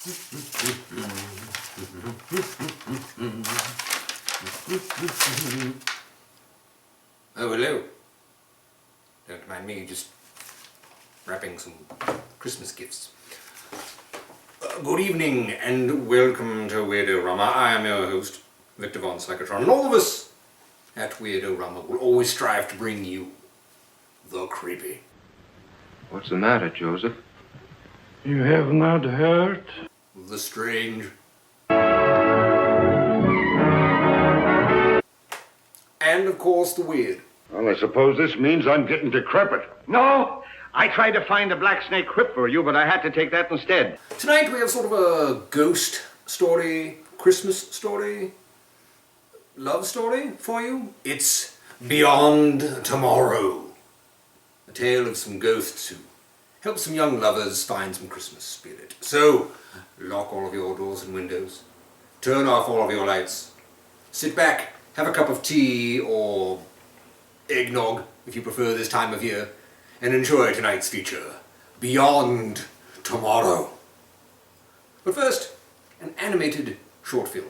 Oh, hello. Don't mind me, just wrapping some Christmas gifts. Good evening and welcome to Weird-O-Rama. I am your host, Victor von Psychotron, and all of us at Weird-O-Rama will always strive to bring you the creepy. What's the matter, Joseph? You have not heard? The strange. And of course the weird. Well, I suppose this means I'm getting decrepit. No, I tried to find a black snake whip for you, but I had to take that instead. Tonight we have sort of a ghost story, Christmas story, love story for you. It's Beyond Tomorrow. A tale of some ghosts who help some young lovers find some Christmas spirit. So, lock all of your doors and windows. Turn off all of your lights. Sit back, have a cup of tea or eggnog, if you prefer this time of year, and enjoy tonight's feature, Beyond Tomorrow. But first, an animated short film.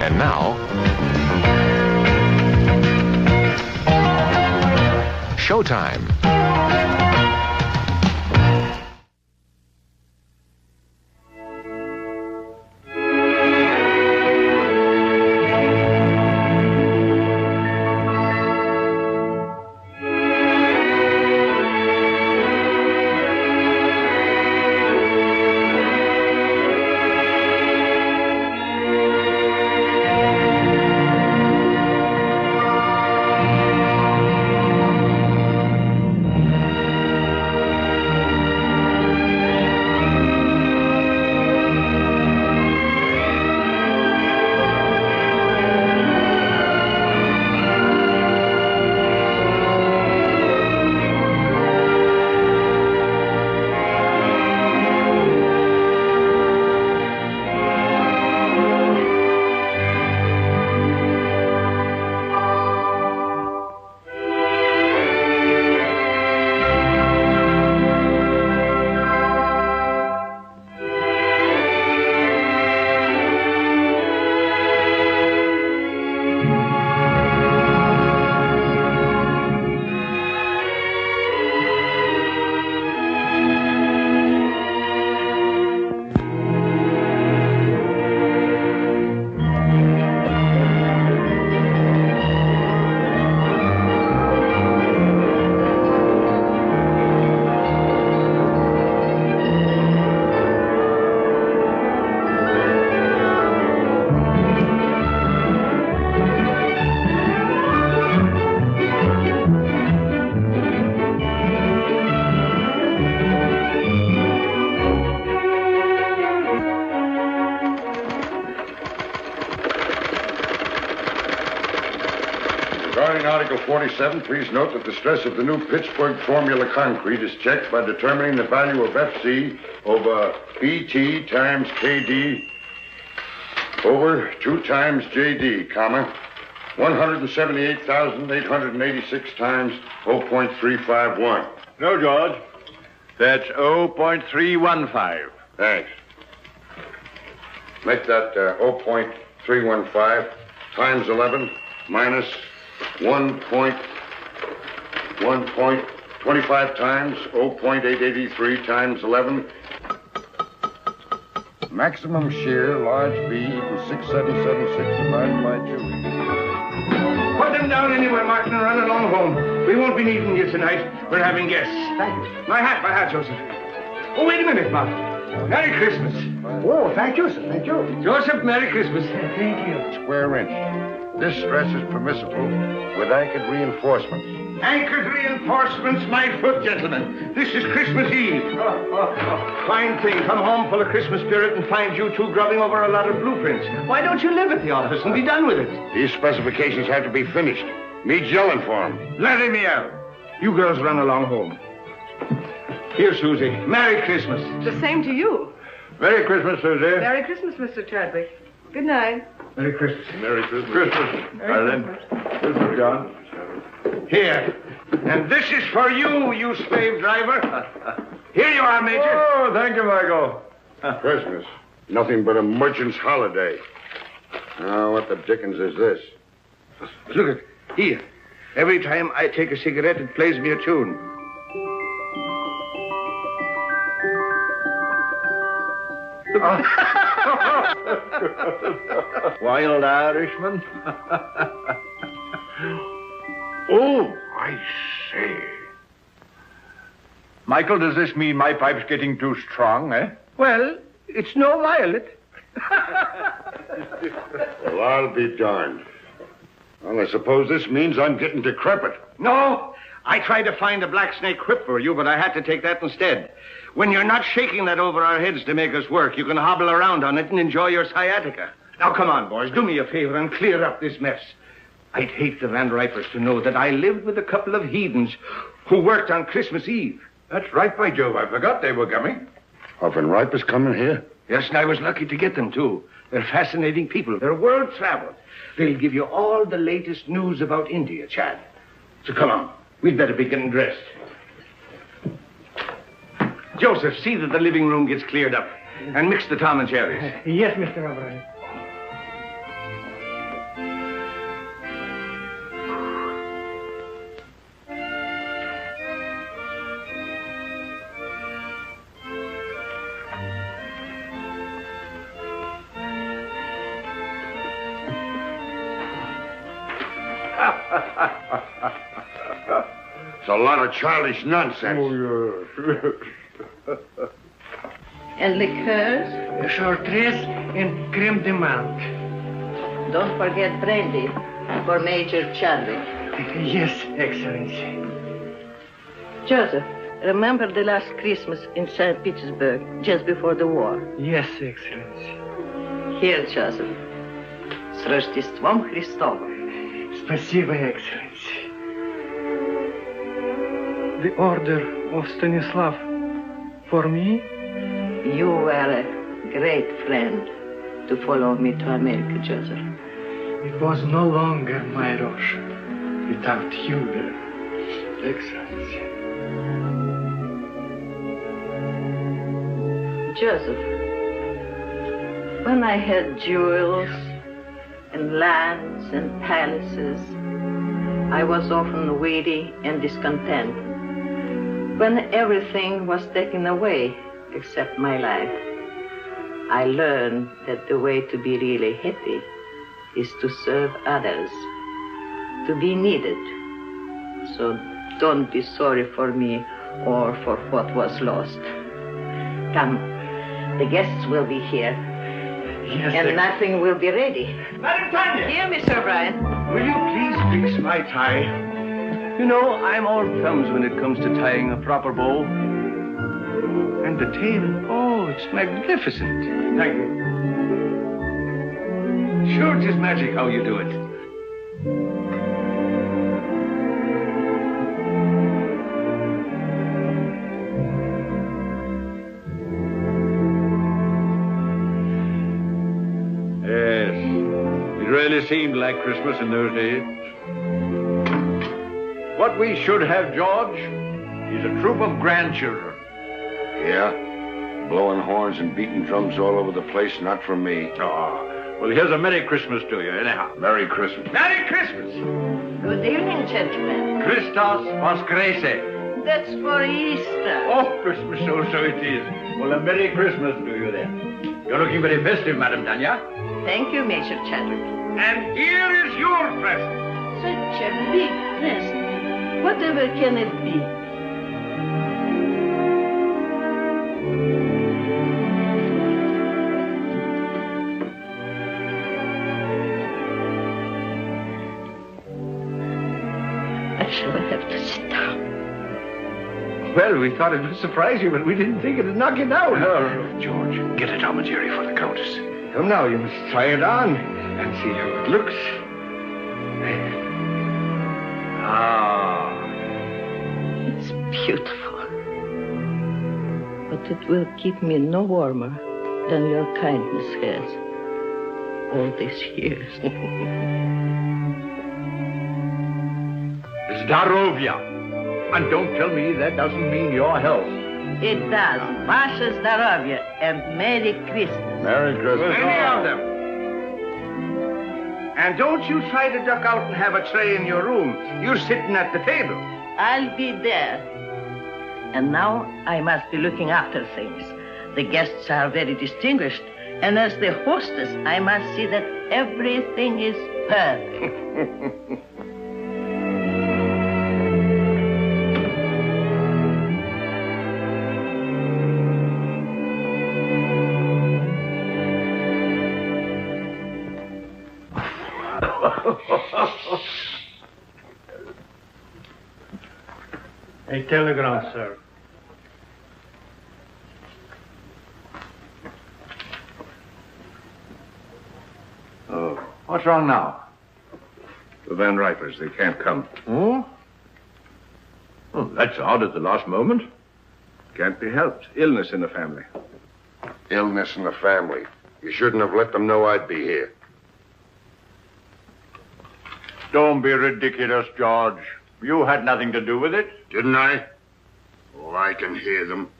And now, Showtime. Regarding Article 47, please note that the stress of the new Pittsburgh formula concrete is checked by determining the value of FC over BT times KD over 2 times JD, comma, 178,886 times 0.351. No, George. That's 0.315. Thanks. Make that 0.315 times 11 minus 1.25 times 0.883 times 11. Maximum shear, large B, equals 6776 divided by 2. Put them down anywhere, Martin, and run along home. We won't be needing you tonight. We're having guests. Thank you. My hat, Joseph. Oh, wait a minute, Martin. Merry Christmas. Oh, thank you, sir. Thank you. Joseph, Merry Christmas. Thank you. Square inch. This stress is permissible with anchored reinforcements. Anchored reinforcements, my foot, gentlemen. This is Christmas Eve. Fine thing. Come home full of Christmas spirit and find you two grubbing over a lot of blueprints. Why don't you live at the office and be done with it? These specifications have to be finished. Me's yelling for them. Let me out. You girls run along home. Here, Susie. Merry Christmas. The same to you. Merry Christmas, Susie. Merry Christmas, Mr. Chadwick. Good night. Merry Christmas. Merry Christmas. Merry Christmas. Christmas, John. Here. And this is for you, you slave driver. Here you are, Major. Oh, thank you, Michael. Christmas. Nothing but a merchant's holiday. Now, what the dickens is this? Look at here. Every time I take a cigarette, it plays me a tune. Wild Irishman. Oh, I say. Michael, does this mean my pipe's getting too strong, eh? Well, it's no violet. Well, I'll be darned. Well, I suppose this means I'm getting decrepit. No, I tried to find a black snake whip for you, but I had to take that instead. When you're not shaking that over our heads to make us work, you can hobble around on it and enjoy your sciatica. Now, come on, boys. Do me a favor and clear up this mess. I'd hate the Van Ripers to know that I lived with a couple of heathens who worked on Christmas Eve. That's right, by Jove. I forgot they were coming. Are Van Ripers coming here? Yes, and I was lucky to get them, too. They're fascinating people. They're world travel. They'll give you all the latest news about India, Chad. So come on. We'd better be getting dressed. Joseph, see that the living room gets cleared up. And mix the Tom and Jerry's. Yes, Mr. O'Brien. It's a lot of childish nonsense. And liqueurs? Chartreuse and creme de menthe. Don't forget brandy for Major Chadwick. Yes, Excellency. Joseph, remember the last Christmas in St. Petersburg, just before the war? Yes, Excellency. Here, Joseph. С Рождеством Христовым. Спасибо, Excellency. The order of Stanislav for me? You were a great friend to follow me to America, Joseph. It was no longer my Russia without you there, Excellency. Joseph, when I had jewels and lands and palaces, I was often weary and discontent. When everything was taken away except my life, I learned that the way to be really happy is to serve others, to be needed. So don't be sorry for me or for what was lost. Come, the guests will be here. Yes, And nothing will be ready. Madam Tanya! Here, Mr. O'Brien. Will you please fix my tie? You know, I'm all thumbs when it comes to tying a proper bow. And the tail, oh, it's magnificent. Thank you. Sure, it is magic how you do it. Yes, it really seemed like Christmas in those days. What we should have, George, is a troop of grandchildren. Yeah? Blowing horns and beating drums all over the place, not for me. Oh, well, here's a Merry Christmas to you, anyhow. Merry Christmas. Merry Christmas! Good evening, gentlemen. Christos Voskreset. That's for Easter. Oh, Christmas, so it is. Well, a Merry Christmas to you then. You're looking very festive, Madam Tanya. Thank you, Major Chadwick. And here is your present. Such a big present. Whatever can it be? I shall have to sit down. Well, we thought it would surprise you, but we didn't think it'd knock you down. Oh, George, get a commentary for the Countess. Come now, you must try it on and see how it looks. Ah. It's beautiful. But it will keep me no warmer than your kindness has all these years. Zdarovia. And don't tell me that doesn't mean your health. It does. Vasha Zdarovya and Merry Christmas. Merry Christmas. Any of them. And don't you try to duck out and have a tray in your room. You're sitting at the table. I'll be there. And now I must be looking after things. The guests are very distinguished, and as the hostess, I must see that everything is perfect. A telegram, sir. Oh, what's wrong now? The Van Ripers, they can't come. Oh? Oh, that's odd at the last moment. Can't be helped. Illness in the family. Illness in the family. You shouldn't have let them know I'd be here. Don't be ridiculous, George. You had nothing to do with it. Didn't I? Oh, I can hear them.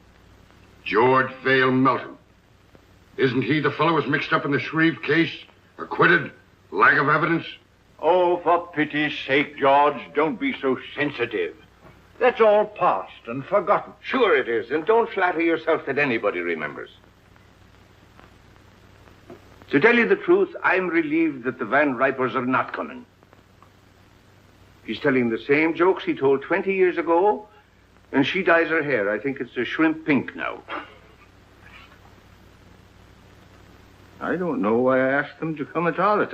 George Vale Melton. Isn't he the fellow who's mixed up in the Shreve case? Acquitted? Lack of evidence? Oh, for pity's sake, George, don't be so sensitive. That's all past and forgotten. Sure it is, and don't flatter yourself that anybody remembers. To tell you the truth, I'm relieved that the Van Ripers are not coming. He's telling the same jokes he told 20 years ago, and she dyes her hair. I think it's a shrimp pink now. I don't know why I asked them to come at all.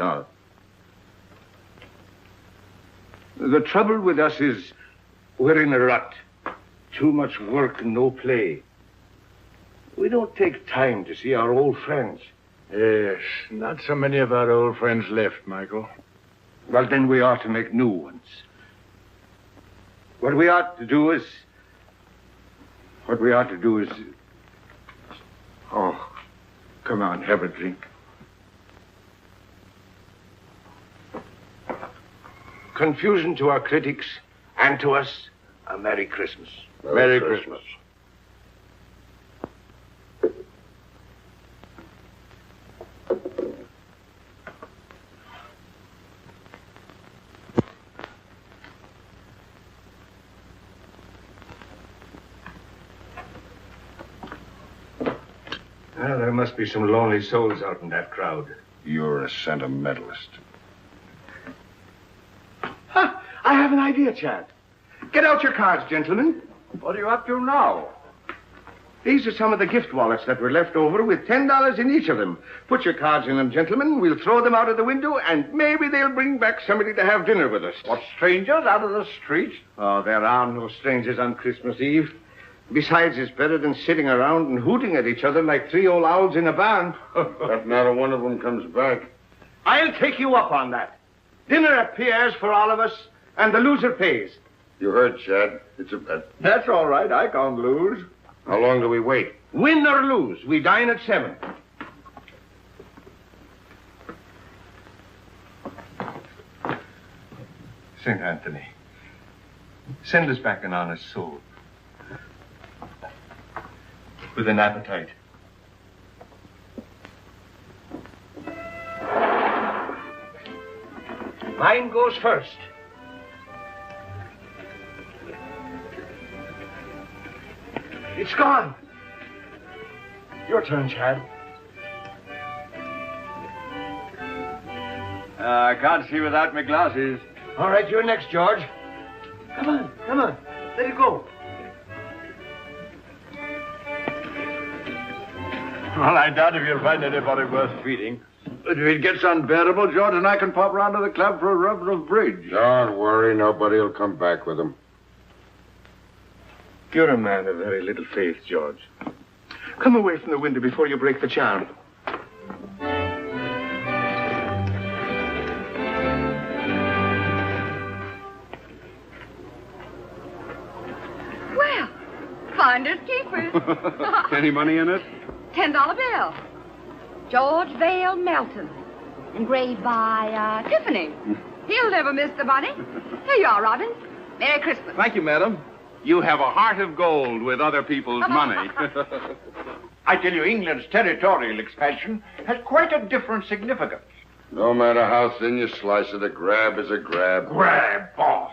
The trouble with us is we're in a rut. Too much work and no play. We don't take time to see our old friends. Yes, not so many of our old friends left, Michael. Well, then we ought to make new ones. What we ought to do is... Oh, come on, have a drink. Confusion to our critics and to us, a Merry Christmas. Merry Christmas. Well, there must be some lonely souls out in that crowd. You're a sentimentalist. Ha! I have an idea, Chad. Get out your cards, gentlemen. What are you up to now? These are some of the gift wallets that were left over with $10 in each of them. Put your cards in them, gentlemen. We'll throw them out of the window, and maybe they'll bring back somebody to have dinner with us. What, strangers out of the street? Oh, there are no strangers on Christmas Eve. Besides, it's better than sitting around and hooting at each other like three old owls in a barn. But not a one of them comes back. I'll take you up on that. Dinner at Pierre's for all of us, and the loser pays. You heard, Chad. It's a bet. That's all right. I can't lose. How long do we wait? Win or lose, we dine at 7. St. Anthony, send us back an honest soul. With an appetite. Mine goes first. It's gone. Your turn, Chad. I can't see without my glasses. All right, you're next, George. Come on. Let it go. Well, I doubt if you'll find anybody worth feeding. But if it gets unbearable, George and I can pop round to the club for a rub of bridge. Don't worry, nobody will come back with them. You're a man of very little faith, George. Come away from the window before you break the charm. Well, finders keepers. Any money in it? $10 bill. George Vale Melton. Engraved by, Tiffany. He'll never miss the money. Here you are, Robin. Merry Christmas. Thank you, madam. You have a heart of gold with other people's money. I tell you, England's territorial expansion has quite a different significance. No matter how thin you slice it, a grab is a grab. Grab, oh,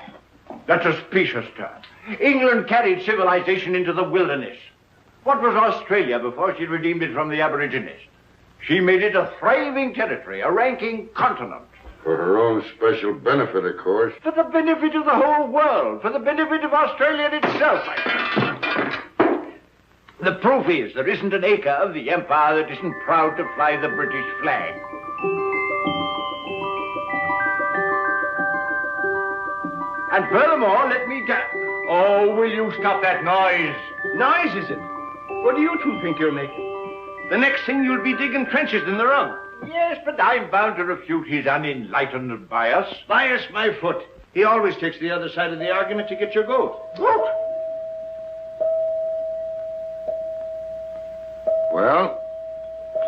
that's a specious term. England carried civilization into the wilderness. What was Australia before she redeemed it from the Aborigines? She made it a thriving territory, a ranking continent. For her own special benefit, of course. For the benefit of the whole world, for the benefit of Australia itself. The proof is there isn't an acre of the empire that isn't proud to fly the British flag. And furthermore, let me tell... Oh, will you stop that noise? Noise, is it? What do you two think you're making? The next thing you'll be digging trenches in the rug. Yes, but I'm bound to refute his unenlightened bias. Bias my foot. He always takes the other side of the argument to get your goat. Goat? Well,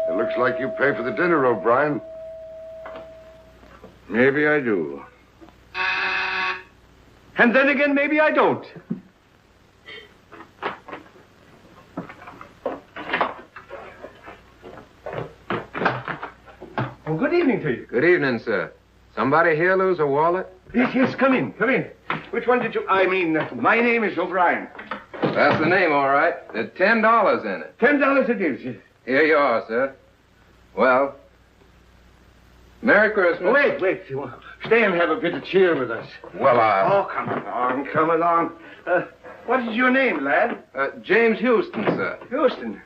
it looks like you pay for the dinner, O'Brien. Maybe I do. And then again, maybe I don't. Well, good evening to you. Good evening, sir. Somebody here lose a wallet? Yes, come in. Which one did you... my name is O'Brien. That's the name, all right. There's $10 in it. $10 it is, yes. Here you are, sir. Well, Merry Christmas. Wait. Stay and have a bit of cheer with us. Well, Oh, come along. What is your name, lad? James Houston, sir. Houston.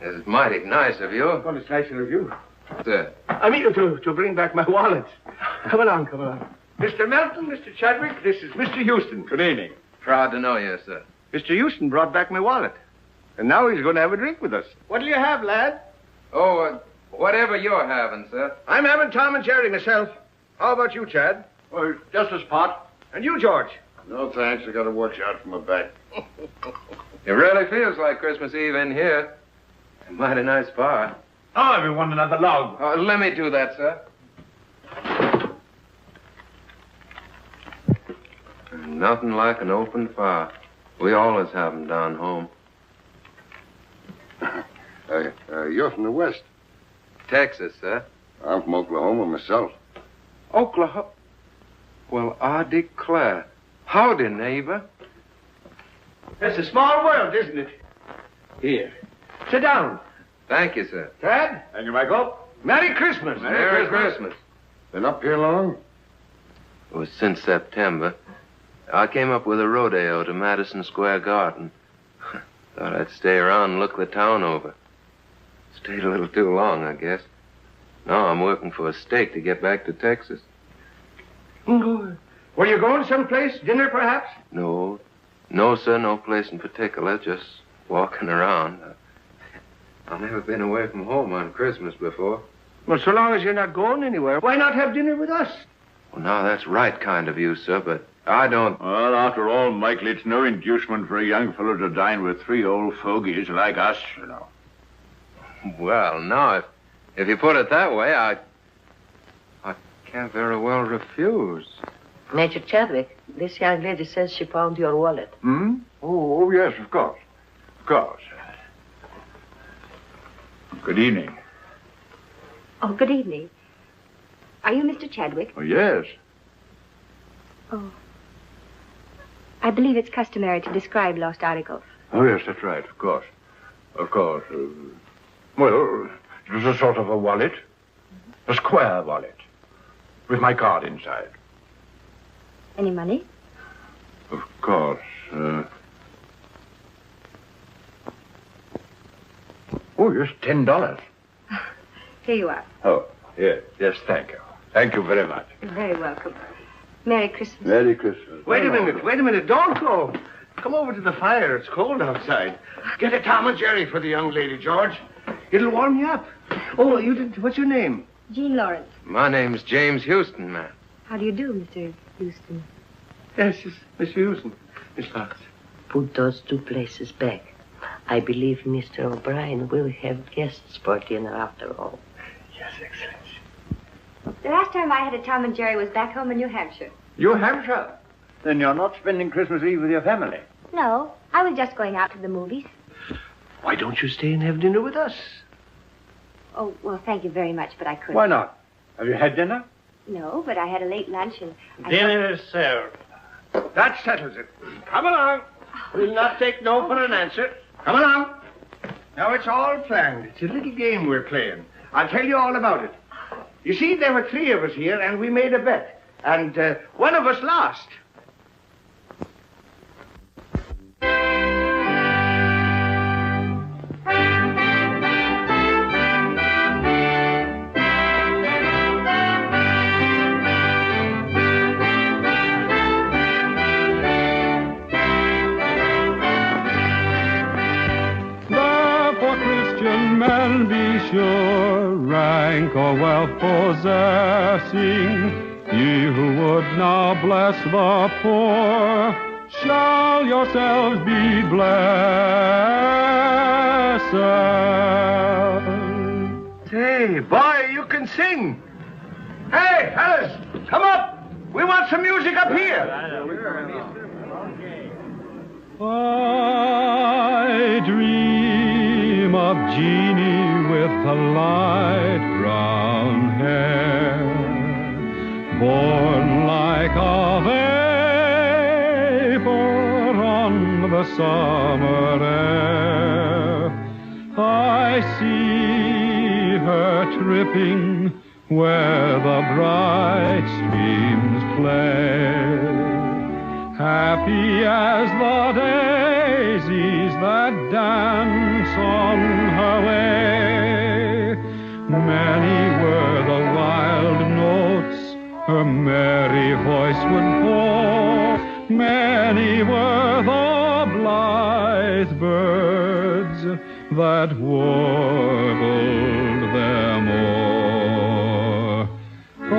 It's mighty nice of you. Well, it's nicer of you. Sir. I mean to bring back my wallet. Come along. Mr. Melton, Mr. Chadwick, this is Mr. Houston. Good evening. Proud to know you, sir. Mr. Houston brought back my wallet. And now he's going to have a drink with us. What'll you have, lad? Oh, whatever you're having, sir. I'm having Tom and Jerry myself. How about you, Chad? Oh, just a spot. And you, George? No, thanks. I got to watch out for my back. It really feels like Christmas Eve in here. A mighty nice fire. Oh, everyone another log. Let me do that, sir. Nothing like an open fire. We always have them down home. You're from the West. Texas, sir. I'm from Oklahoma myself. Oklahoma? Well, I declare. Howdy, neighbor. It's a small world, isn't it? Here. Sit down. Thank you, sir. Chad? Thank you, Michael. Merry Christmas. Merry Christmas. Been up here long? It was since September. I came up with a rodeo to Madison Square Garden. Thought I'd stay around and look the town over. Stayed a little too long, I guess. Now I'm working for a stake to get back to Texas. Were you going someplace? Dinner, perhaps? No, sir, no place in particular. Just walking around. I've never been away from home on Christmas before. Well, so long as you're not going anywhere, why not have dinner with us? Well, now, that's right kind of you, sir, but I don't... Well, after all, Michael, it's no inducement for a young fellow to dine with three old fogies like us, you know. Well, no, if you put it that way, I can't very well refuse. Major Chadwick, this young lady says she found your wallet. Hmm? Oh, yes, of course. Of course. Good evening. Oh, good evening. Are you Mr. Chadwick? Oh, yes. Oh. I believe it's customary to describe lost articles. Oh, yes, that's right, of course. Of course. Well, it was a sort of a wallet. A square wallet. With my card inside. Any money? Of course. Oh, yes, $10. Here you are. Oh, yes, thank you. Thank you very much. You're very welcome. Merry Christmas. Merry Christmas. Wait a minute. Don't go. Come over to the fire. It's cold outside. Get a Tom and Jerry for the young lady, George. It'll warm you up. Oh, you didn't... What's your name? Jean Lawrence. My name's James Houston, ma'am. How do you do, Mr. Houston? Yes, Mr. Houston. Miss Lawrence. Put those two places back. I believe Mr. O'Brien will have guests for dinner after all. Yes, Excellency. The last time I had a Tom and Jerry was back home in New Hampshire. New Hampshire? Then you're not spending Christmas Eve with your family? No, I was just going out to the movies. Why don't you stay and have dinner with us? Oh, well, thank you very much, but I couldn't. Why not? Have you had dinner? No, but I had a late lunch and... Dinner is served. That settles it. Come along. We'll not take no for an answer. Come along. Now, it's all planned. It's a little game we're playing. I'll tell you all about it. You see, there were three of us here, and we made a bet. And one of us lost. Man be sure, rank or wealth possessing, ye who would now bless the poor, shall yourselves be blessed. Hey, boy, you can sing. Hey, fellas, come up. We want some music up here. I dream of Jeannie with the light brown hair, born like a vapor on the summer air. I see her tripping where the bright streams play. Happy as the daisies that dance on her way. Many were the wild notes her merry voice would pour. Many were the blithe birds that warbled them o'er. I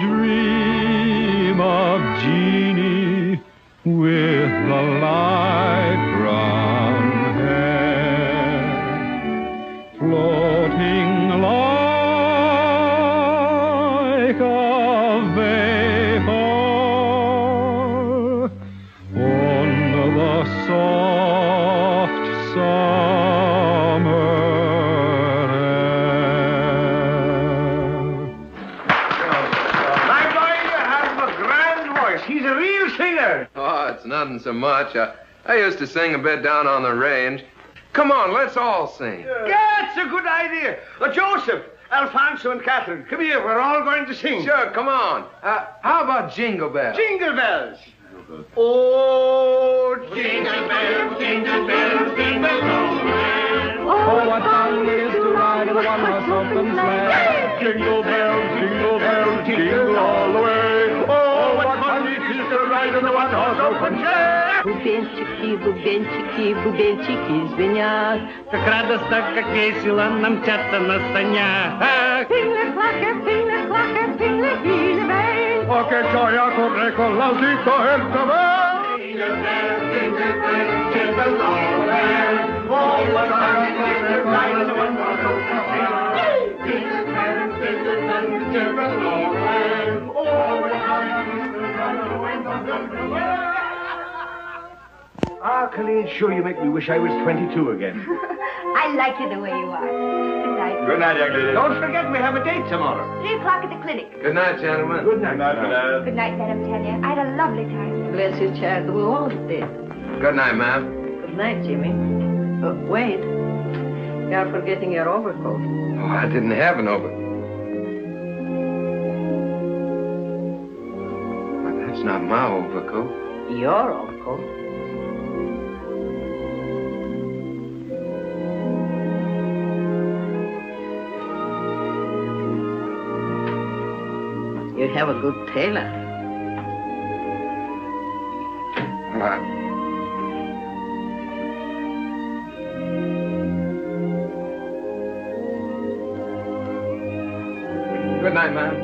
dream of Jeannie with the light brown hair, floating like a vapor on the soft summer air. My boy, you have a grand voice. He's a real singer. Oh, it's nothing so much. I used to sing a bit down on the range. Come on, let's all sing. Yeah, it's a good idea. Joseph, Alfonso, and Catherine, come here. We're all going to sing. Sure, come on. How about Jingle Bells? Jingle bells. Oh, jingle bells, jingle bells, jingle all the way. Oh, what fun it is to ride in a one-horse open sleigh. Jingle bells, jingle all the way. Oh, what fun it is to ride in a one-horse open sleigh. Бубенчики, бубенчики, бубенчики звенят. Как радостно, как весело нам мчатся на санях. Pingli-clacker, pingli-bell. Oh, che gioia corre con l'audito e il cavallo. Jingle bells, jingle all the way. Oh, what fun it is to ride in a one-horse open sleigh. Jingle bells, jingle all the way. Oh, what fun it is to ride in a one-horse open sleigh. Ah, Colleen, sure you make me wish I was 22 again. I like you the way you are. Good night. Good night, young lady. Don't forget we have a date tomorrow. 3 o'clock at the clinic. Good night, gentlemen. Good night. Madam. Good night, Madam Tanya. I had a lovely time. Bless you, child. We all did. Good night, ma'am. Good night, Jimmy. Wait. You're forgetting your overcoat. Oh, I didn't have an overcoat. But that's not my overcoat. Your overcoat? You have a good tailor. Good night, ma'am.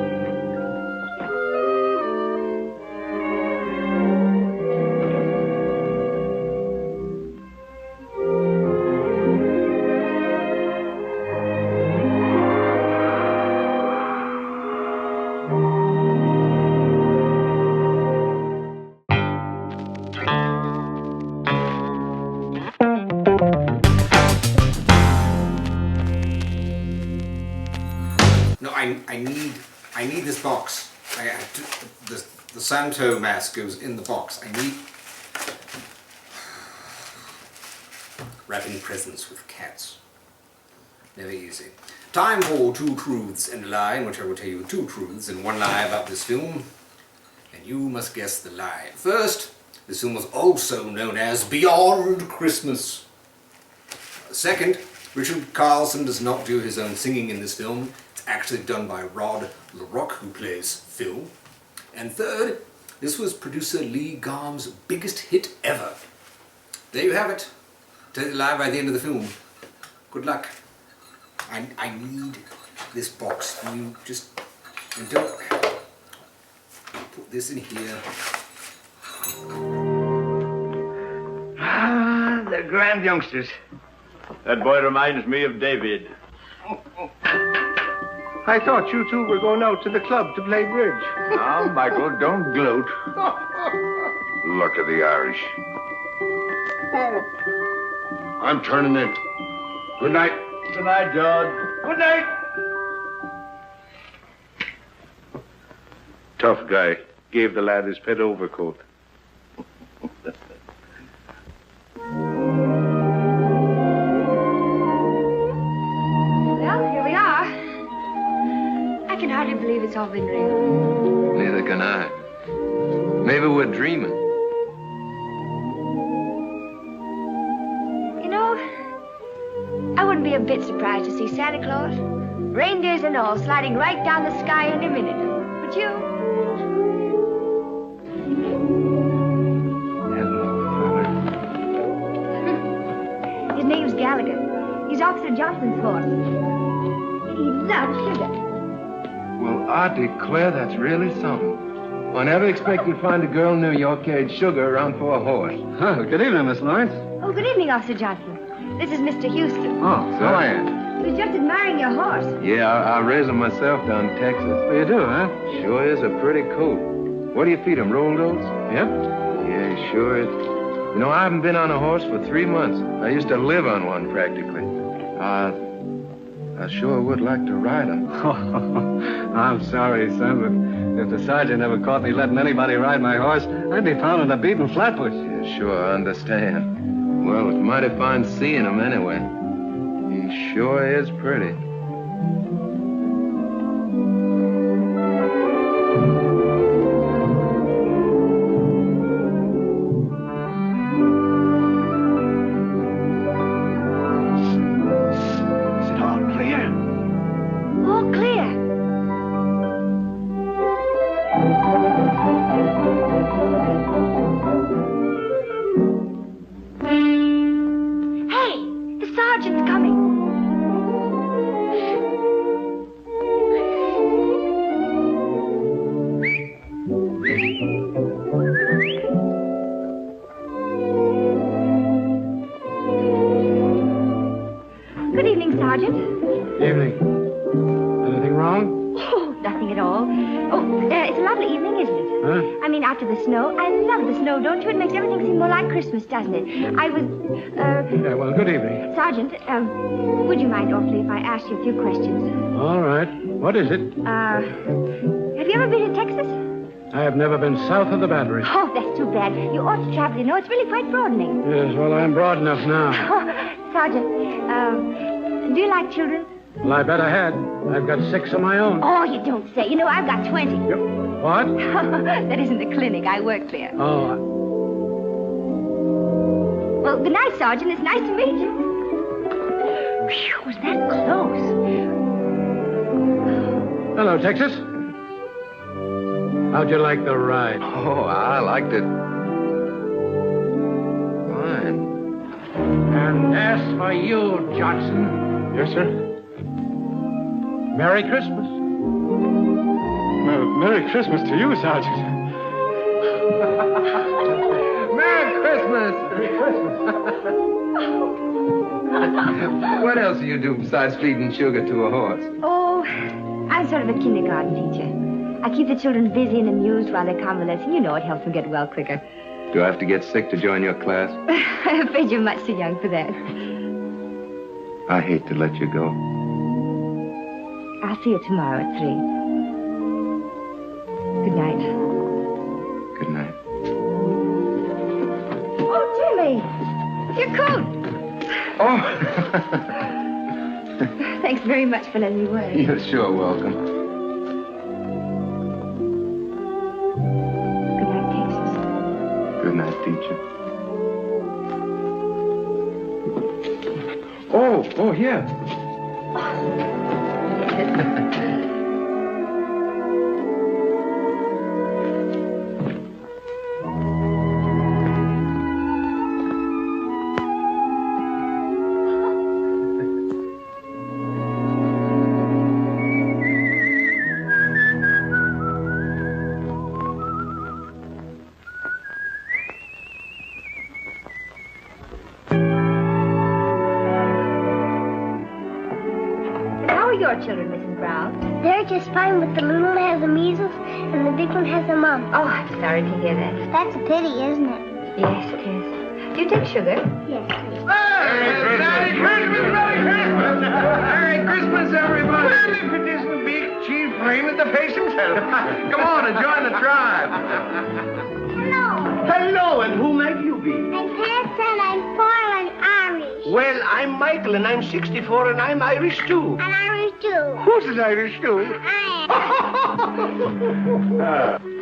No, I need this box. The Santo mask goes in the box. I need wrapping presents with cats. Never easy. Time for 2 truths and a lie, in which I will tell you 2 truths and 1 lie about this film, and you must guess the lie. First, this film was also known as Beyond Christmas. Second, Richard Carlson does not do his own singing in this film. It's actually done by Rod LaRock, who plays Phil. And third, this was producer Lee Garm's biggest hit ever. There you have it. Tell you the lie by the end of the film. Good luck. I need this box. You just don't put this in here. Ah, they're grand youngsters. That boy reminds me of David. I thought you two were going out to the club to play bridge. Now, Michael, don't gloat. Luck of the Irish. I'm turning in. Good night. Good night, George. Good night. Tough guy. Gave the lad his pet overcoat. Well, here we can hardly believe it's all been real. Neither can I. Maybe we're dreaming. You know, I wouldn't be a bit surprised to see Santa Claus, reindeers and all, sliding right down the sky in a minute. Would you? His name's Gallagher. He's Officer Johnson's horse. He loves sugar. Well, I declare that's really something. I never expected to find a girl in New York carried sugar around for a horse. Oh, good evening, Miss Lawrence. Oh, good evening, Officer Johnson. This is Mr. Houston. Oh, so I am. He was just admiring your horse. Yeah, I raised him myself down in Texas. You do, huh? Sure is a pretty coat. What do you feed him, rolled oats? Yep. Yeah, sure is. You know, I haven't been on a horse for 3 months. I used to live on one, practically. I sure would like to ride him. I'm sorry, son, but if the sergeant ever caught me letting anybody ride my horse, I'd be pounding a beaten flatbush. Yeah, sure, I understand. Well, it's mighty fine seeing him anyway. He sure is pretty. Don't you? It makes everything seem more like Christmas, doesn't it? I was, Yeah, well, good evening. Sergeant, would you mind awfully if I asked you a few questions? All right. What is it? Have you ever been to Texas? I have never been south of the Battery. Oh, that's too bad. You ought to travel, you know. It's really quite broadening. Yes, well, I'm broad enough now. Sergeant, do you like children? Well, I bet I had. I've got 6 of my own. Oh, you don't say. You know, I've got 20. What? That isn't the clinic. I work there. Oh. Well, good night, Sergeant. It's nice to meet you. Phew, was that close? Hello, Texas. How'd you like the ride? Oh, I liked it. Fine. And as for you, Johnson. Yes, sir? Merry Christmas. Well, Merry Christmas to you, Sergeant. Merry Christmas! Merry Christmas. What else do you do besides feeding sugar to a horse? Oh, I'm sort of a kindergarten teacher. I keep the children busy and amused while they're convalescing. You know, it helps them get well quicker. Do I have to get sick to join your class? I'm afraid you're much too young for that. I hate to let you go. I'll see you tomorrow at 3. Good night. Good night. Oh, Jimmy! Your coat! Oh! Thanks very much for letting me wear it. You're sure welcome. Good night, Texas. Good night, teacher. Oh, here. Children, Mrs. Brown? They're just fine, but the little one has the measles and the big one has the mumps. Oh, I'm sorry to hear that. That's a pity, isn't it? Yes, it is. Do you take sugar? Yes, please. Merry Christmas! Merry Christmas! Merry Christmas, everybody! Well, if it isn't the big chief rain in the face himself. Come on and join the tribe. Hello. Hello, and who might you be? I'm Pat and I'm 4 and Irish. Well, I'm Michael, and I'm 64, and I'm Irish, too. And Irish stew. Who's an Irish stew?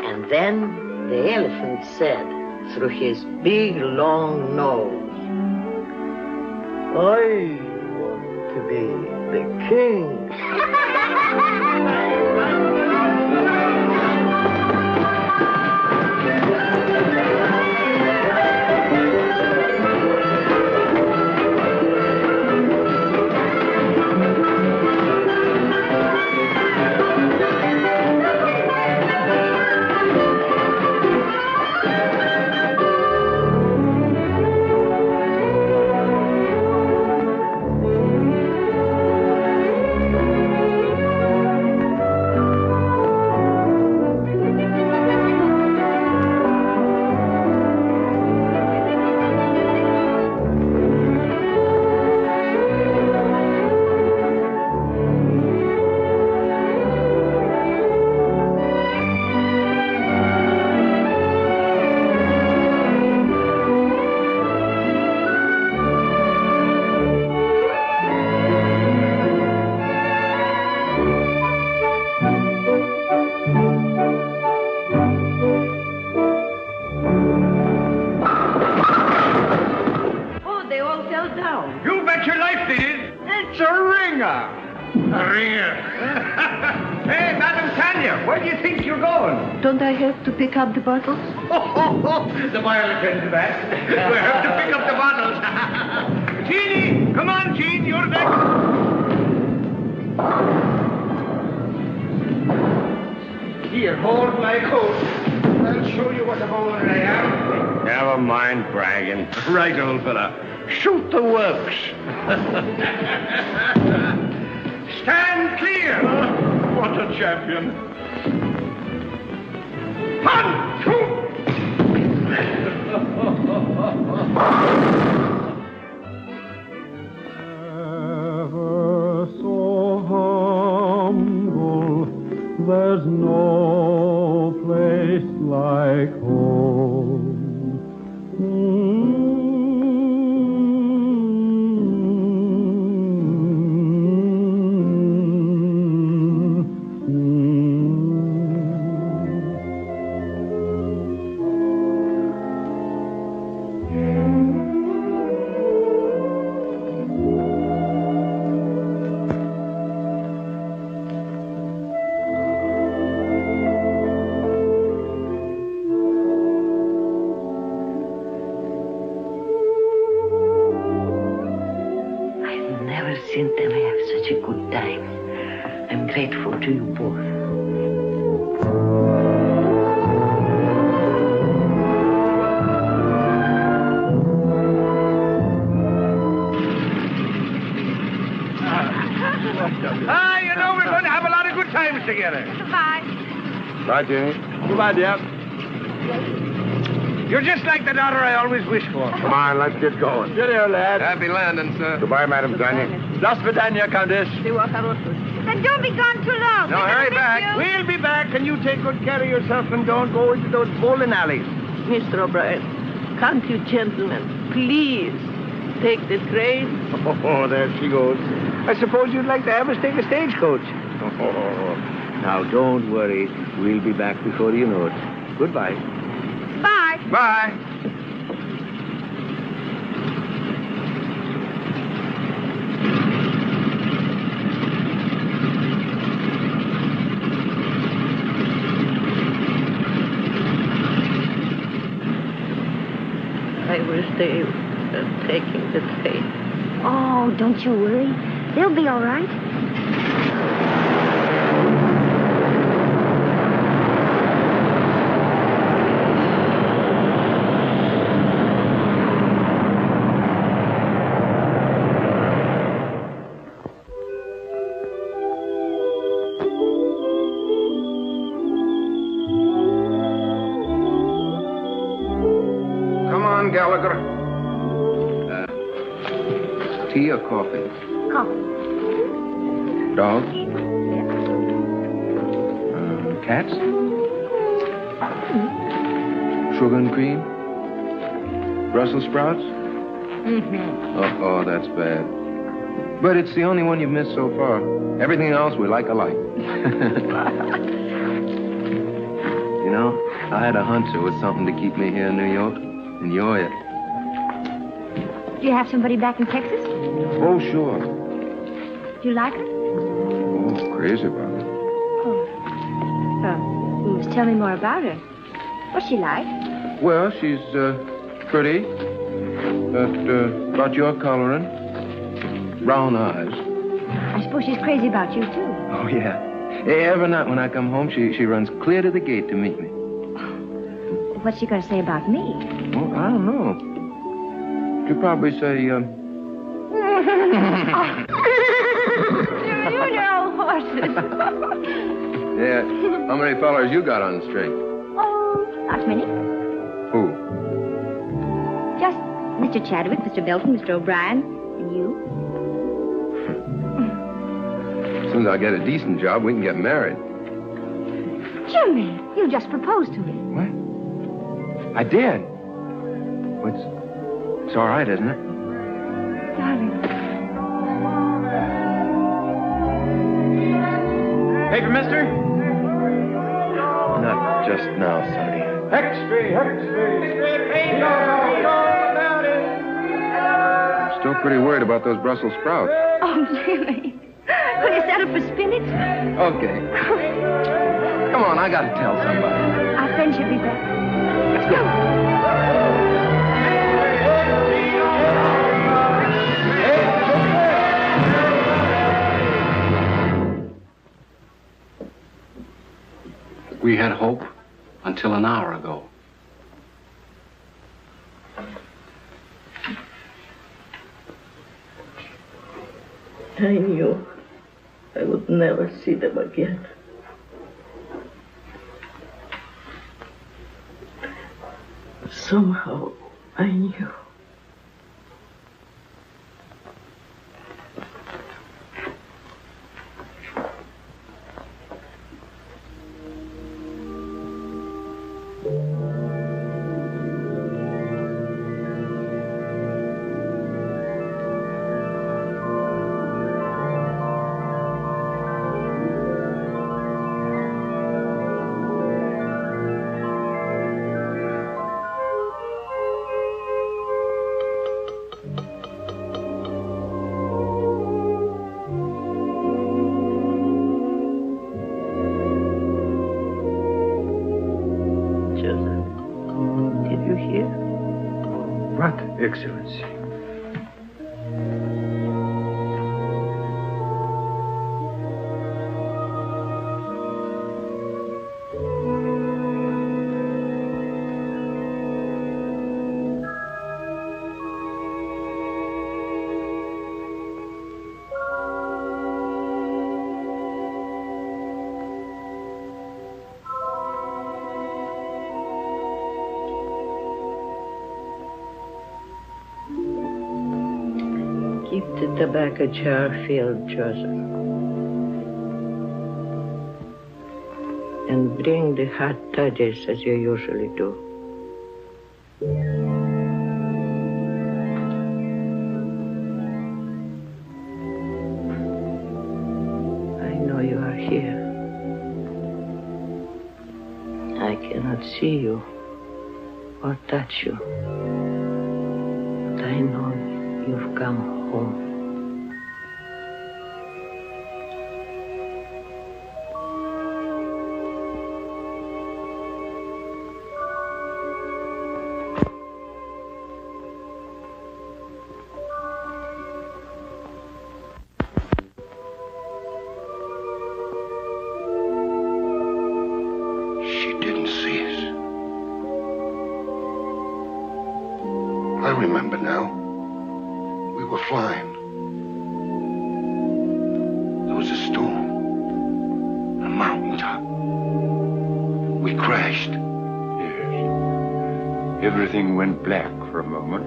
And then the elephant said through his big long nose, I want to be the king. Don't I have to pick up the bottles? The boy will attend to that. We have to pick up the bottles. Jeannie! Come on, Jean, you're next. Here, hold my coat. I'll show you what a bowler I am. Never mind bragging. Right, old fella. Shoot the works. Stand clear. What a champion. 1, 2. Ever so humble, there's no place like home. Seen them have such a good time. I'm grateful to you both. You know we're going to have a lot of good times together. Goodbye. Bye, Jenny. Goodbye, dear. You're just like the daughter I always wished for. Come on, let's get going. Cheerio, lad. Happy landing, sir. Goodbye, Madam Tanya. До свидания, Countess. And don't be gone too long. No, hurry back. We'll be back, and you take good care of yourself and don't go into those bowling alleys. Mr. O'Brien, can't you gentlemen please take the train? Oh, there she goes. I suppose you'd like to have us take a stagecoach. Now, don't worry. We'll be back before you know it. Goodbye. Bye. Bye. I wish they were taking the train. Oh, don't you worry. They'll be all right. Gallagher. Tea or coffee? Coffee. Dogs? Cats? Sugar and cream? Brussels sprouts? Mm-hmm. Oh, that's bad. But it's the only one you've missed so far. Everything else we like alike. You know, I had a hunch there was something to keep me here in New York, and you're it. Do you have somebody back in Texas? Oh, sure. Do you like her? Oh, crazy about it. You must tell me more about her. What's she like? Well, she's pretty. About your coloring. Brown eyes. I suppose she's crazy about you, too. Oh, yeah. Every night when I come home, she runs clear to the gate to meet me. What's she going to say about me? Well, I don't know. She'll probably say, You know horses. Yeah. How many fellers you got on the string? Oh, not many. Who? Just Mr. Chadwick, Mr. Belton, Mr. O'Brien, and you. As soon as I get a decent job, we can get married. Jimmy, you just proposed to me. What? I did. It's all right, isn't it? Darling. Paper, mister? Not just now, Sonny. Extra. I'm still pretty worried about those Brussels sprouts. Oh, Jimmy. Could you settle for spinach? Okay. Come on, I gotta tell somebody. Our friend should be back. Let's go. We had hope until an hour ago. I knew I would never see them again. Somehow, I knew. What, Excellency? Keep the tobacco jar filled, Joseph. And bring the hot toddies as you usually do. I know you are here. I cannot see you or touch you. But I know you've come home. She didn't see us. I remember now. We were flying. There was a storm. A mountaintop. We crashed. Yes. Everything went black for a moment.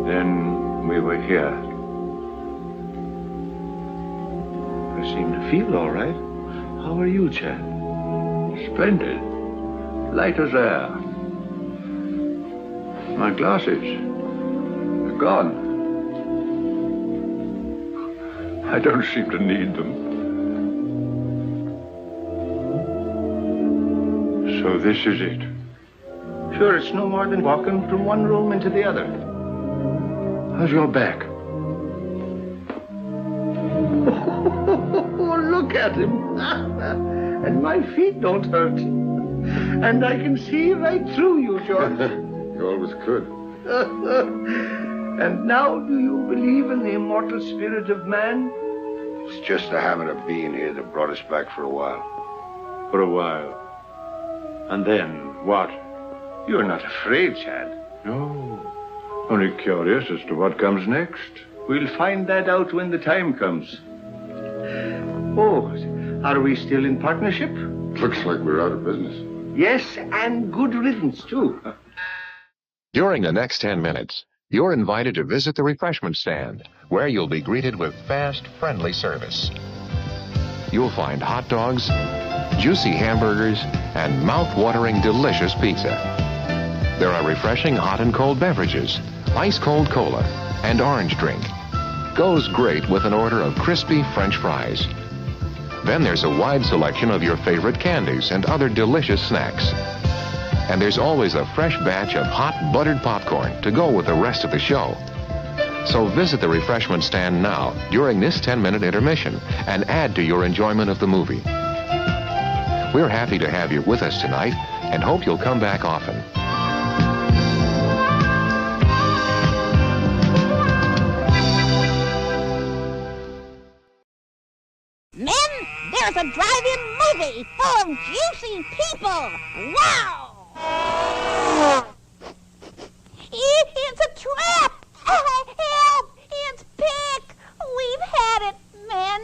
Then we were here. I seem to feel all right. How are you, Chad? Splendid. Light as air. My glasses. They're gone. I don't seem to need them. So this is it. Sure, it's no more than walking from one room into the other. How's your back? Oh, look at him. And my feet don't hurt. And I can see right through you, George. You always could. And now do you believe in the immortal spirit of man? It's just the habit of being here that brought us back for a while. For a while. And then, what? You're not afraid, Chad. No. Only curious as to what comes next. We'll find that out when the time comes. Oh, are we still in partnership? Looks like we're out of business. Yes, and good riddance, too. During the next 10 minutes, you're invited to visit the refreshment stand, where you'll be greeted with fast, friendly service. You'll find hot dogs, juicy hamburgers, and mouth-watering delicious pizza. There are refreshing hot and cold beverages, ice-cold cola, and orange drink. Goes great with an order of crispy French fries. Then there's a wide selection of your favorite candies and other delicious snacks. And there's always a fresh batch of hot buttered popcorn to go with the rest of the show. So visit the refreshment stand now during this 10-minute intermission and add to your enjoyment of the movie. We're happy to have you with us tonight and hope you'll come back often. Men, there's a drive-in movie full of juicy people. Wow! It's a trap! Help! It's Pick! We've had it, men.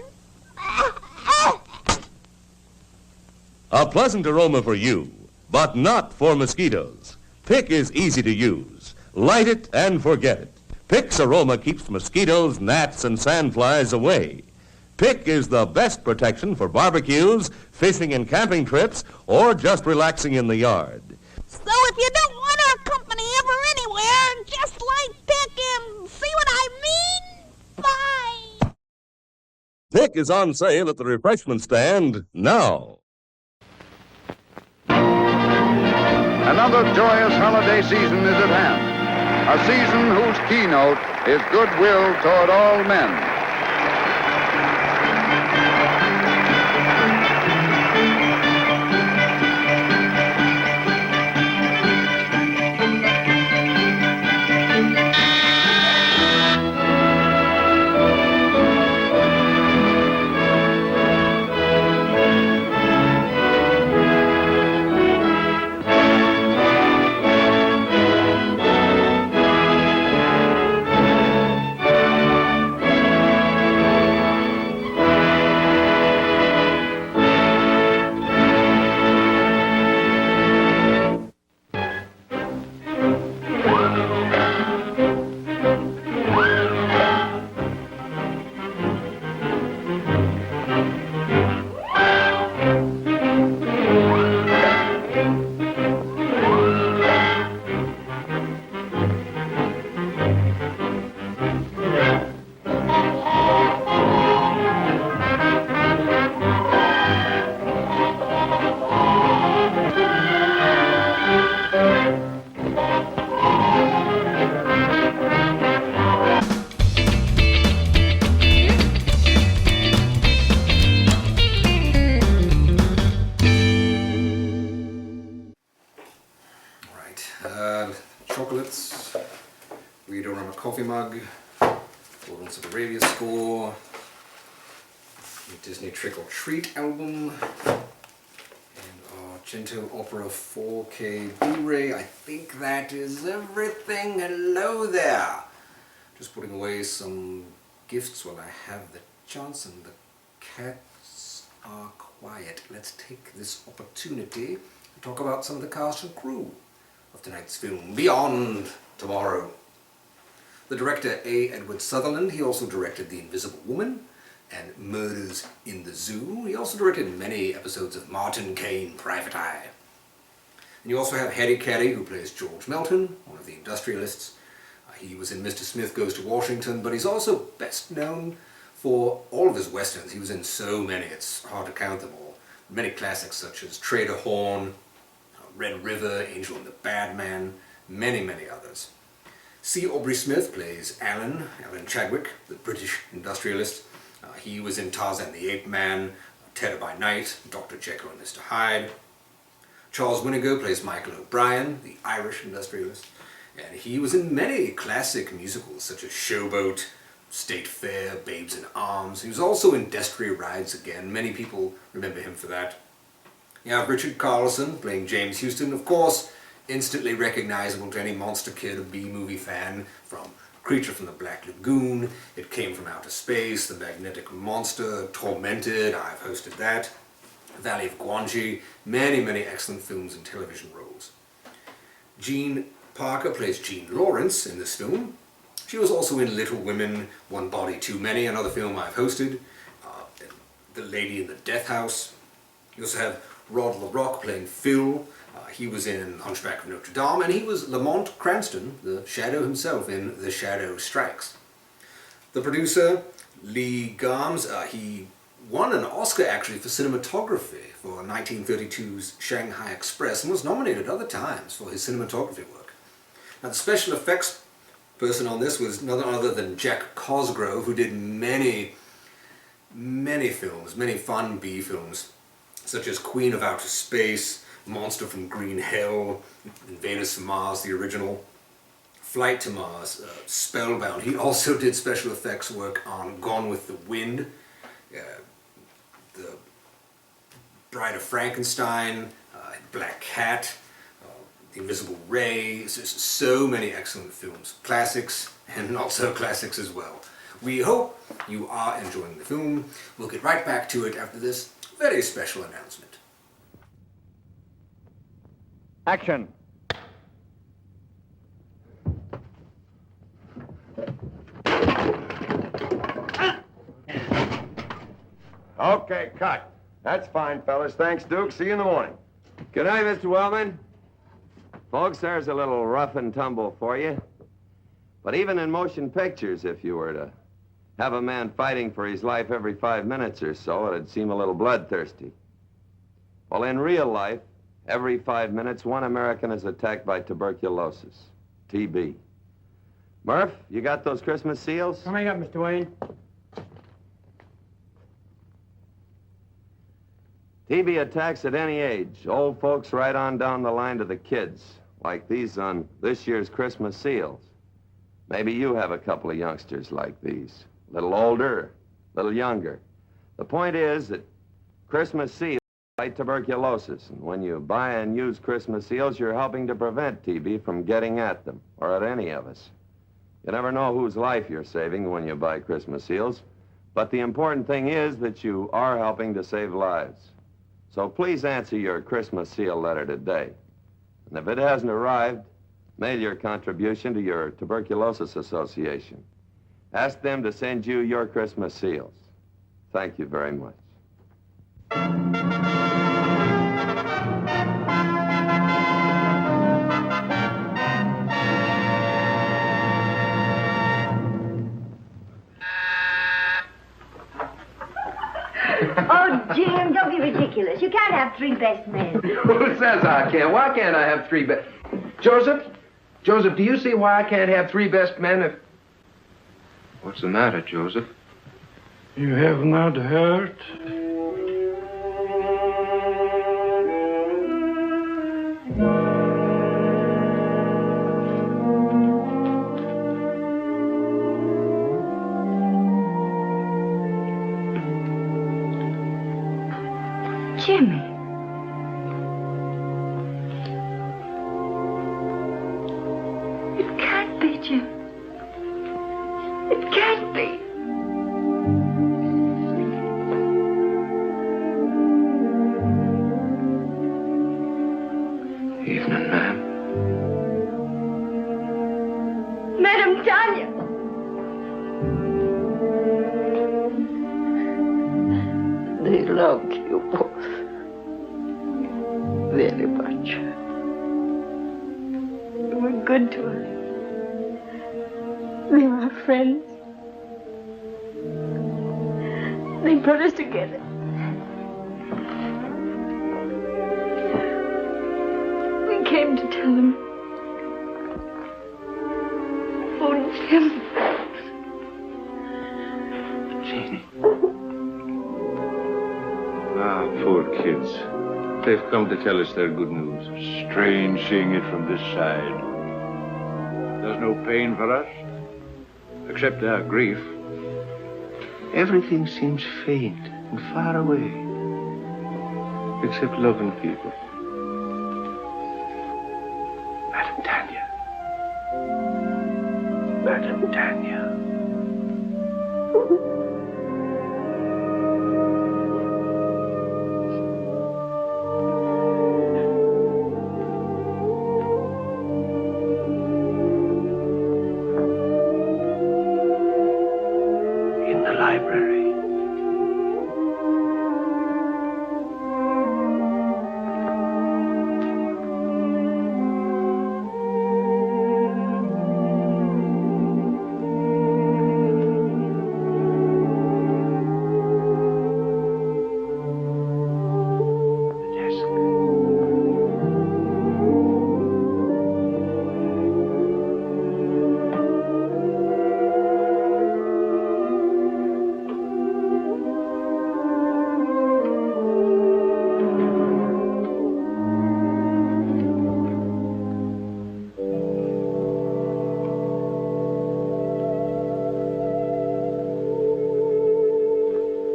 A pleasant aroma for you, but not for mosquitoes. Pick is easy to use. Light it and forget it. Pick's aroma keeps mosquitoes, gnats, and sandflies away. Pick is the best protection for barbecues, fishing and camping trips, or just relaxing in the yard. So if you don't want our company ever anywhere, just light Pick and see what I mean? Bye! Pick is on sale at the refreshment stand now. Another joyous holiday season is at hand. A season whose keynote is goodwill toward all men. Chocolates, Weird-O-Rama coffee mug, Lawrence of Arabia score, the Disney Trick or Treat album, and our Gento Opera 4K Blu-ray. I think that is everything. Hello there! Just putting away some gifts while I have the chance, and the cats are quiet. Let's take this opportunity to talk about some of the cast and crew of tonight's film, Beyond Tomorrow. The director, A. Edward Sutherland, he also directed The Invisible Woman and Murders in the Zoo. He also directed many episodes of Martin Kane, Private Eye. And you also have Harry Carey, who plays George Melton, one of the industrialists. He was in Mr. Smith Goes to Washington, but he's also best known For all of his westerns, he was in so many, it's hard to count them all. Many classics such as Trader Horn, Red River, Angel and the Bad Man, many, many others. C. Aubrey Smith plays Alan Chadwick, the British industrialist. He was in Tarzan the Ape Man, Terror by Night, Dr. Jekyll and Mr. Hyde. Charles Winnegar plays Michael O'Brien, the Irish industrialist. And he was in many classic musicals such as Showboat, State Fair, Babes in Arms. He was also in Destry Rides Again. Many people remember him for that. You have Richard Carlson playing James Houston, of course, instantly recognizable to any monster kid or B-movie fan from Creature from the Black Lagoon, It Came from Outer Space, The Magnetic Monster, Tormented, I've hosted that, Valley of Guanji, many, many excellent films and television roles. Jean Parker plays Jean Lawrence in this film. She was also in Little Women, One Body Too Many, another film I've hosted, The Lady in the Death House. You also have Rod LaRocque playing Phil. He was in Hunchback of Notre Dame, and he was Lamont Cranston, the Shadow himself, in The Shadow Strikes. The producer, Lee Garms, he won an Oscar actually for cinematography for 1932's Shanghai Express and was nominated other times for his cinematography work. Now the special effects person on this was none other than Jack Cosgrove, who did many, many films, many fun B films, such as Queen of Outer Space, Monster from Green Hell, Invaders from Mars, the original, Flight to Mars, Spellbound. He also did special effects work on Gone with the Wind, The Bride of Frankenstein, Black Cat, The Invisible Ray. So many excellent films, classics and not so classics as well. We hope you are enjoying the film. We'll get right back to it after this very special announcement. Action. Okay, cut. That's fine, fellas. Thanks, Duke. See you in the morning. Good night, Mr. Wellman. Folks, there's a little rough and tumble for you. But even in motion pictures, if you were to have a man fighting for his life every 5 minutes or so, it'd seem a little bloodthirsty. Well, in real life, every 5 minutes, one American is attacked by tuberculosis, TB. Murph, you got those Christmas seals? Coming up, Mr. Wayne. TB attacks at any age, old folks right on down the line to the kids, like these on this year's Christmas seals. Maybe you have a couple of youngsters like these, a little older, a little younger. The point is that Christmas seals fight tuberculosis, and when you buy and use Christmas seals, you're helping to prevent TB from getting at them, or at any of us. You never know whose life you're saving when you buy Christmas seals, but the important thing is that you are helping to save lives. So please answer your Christmas seal letter today. And if it hasn't arrived, mail your contribution to your Tuberculosis Association. Ask them to send you your Christmas seals. Thank you very much. Oh, Jim, don't be ridiculous. You can't have three best men. Who says I can? Why can't I have three best... Joseph, do you see why I can't have three best men if... What's the matter, Joseph? You have not heard? Jimmy. It can't be, Jim. It can't be. Evening, ma'am. Madam Tanya. They loved you both very much. You were good to us. They were our friends. brought us together. We came to tell him. Oh, Jim. Jeannie. Ah, poor kids. They've come to tell us their good news. Strange seeing it from this side. There's no pain for us, except our grief. Everything seems faint and far away, except loving people. Madame Tanya. Madame Tanya.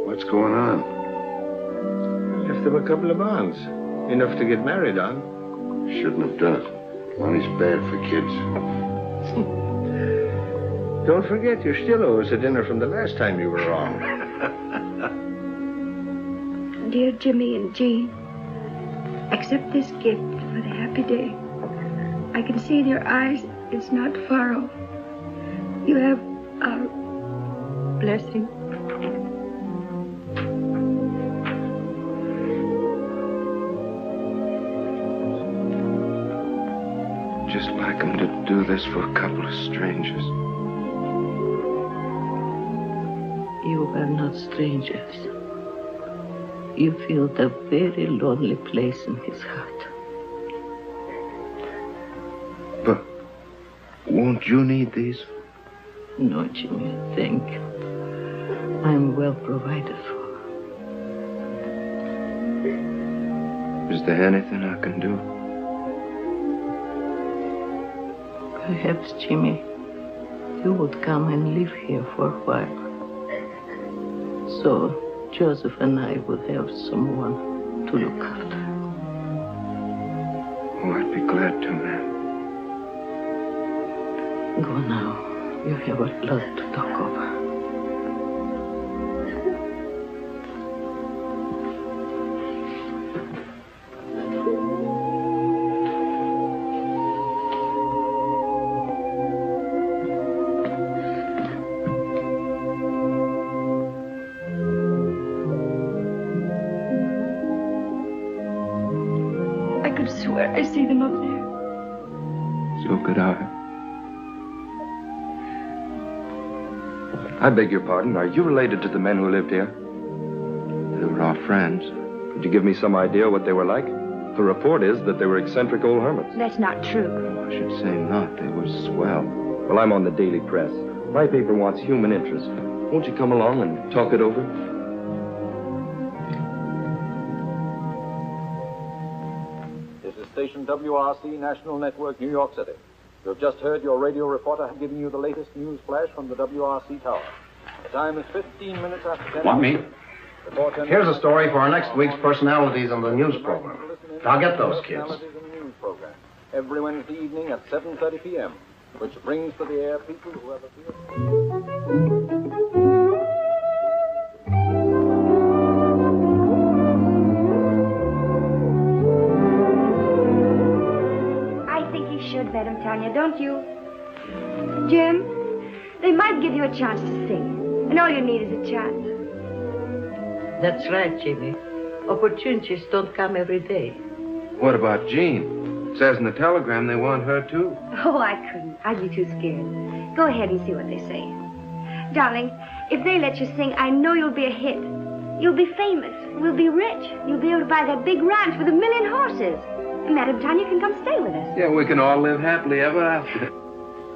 What's going on? I left them a couple of bonds. Enough to get married on. Shouldn't have done. Money's bad for kids. Don't forget, you still owe us a dinner from the last time you were wrong. Dear Jimmy and Jean, accept this gift for the happy day. I can see in your eyes it's not far off. You have our blessing. Just like him to do this for a couple of strangers. You are not strangers. You feel the very lonely place in his heart. But won't you need these? No, Jimmy, thank you. I'm well provided for. Is there anything I can do? Perhaps, Jimmy, you would come and live here for a while. So Joseph and I would have someone to look after. Oh, I'd be glad to, ma'am. Go now. You have a lot to talk over. I see them up there. So could I. I beg your pardon. Are you related to the men who lived here? They were our friends. Could you give me some idea what they were like? The report is that they were eccentric old hermits. That's not true. I should say not. They were swell. Well, I'm on the Daily Press. My paper wants human interest. Won't you come along and talk it over? Station WRC National Network, New York City. You have just heard your radio reporter giving you the latest news flash from the WRC tower. The time is 15 minutes after 10. Want me? Here's a story for our next week's personalities on the news program. Now get those kids. Every Wednesday evening at 7:30 p.m., which brings to the air people who have appeared. Madam Tanya, don't you? Jim, they might give you a chance to sing, and all you need is a chance. That's right, Jimmy. Opportunities don't come every day. What about Jean? It says in the telegram they want her, too. Oh, I couldn't. I'd be too scared. Go ahead and see what they say. Darling, if they let you sing, I know you'll be a hit. You'll be famous. We'll be rich. You'll be able to buy that big ranch with 1,000,000 horses. And Madame Tanya can come stay with us. Yeah, we can all live happily ever after.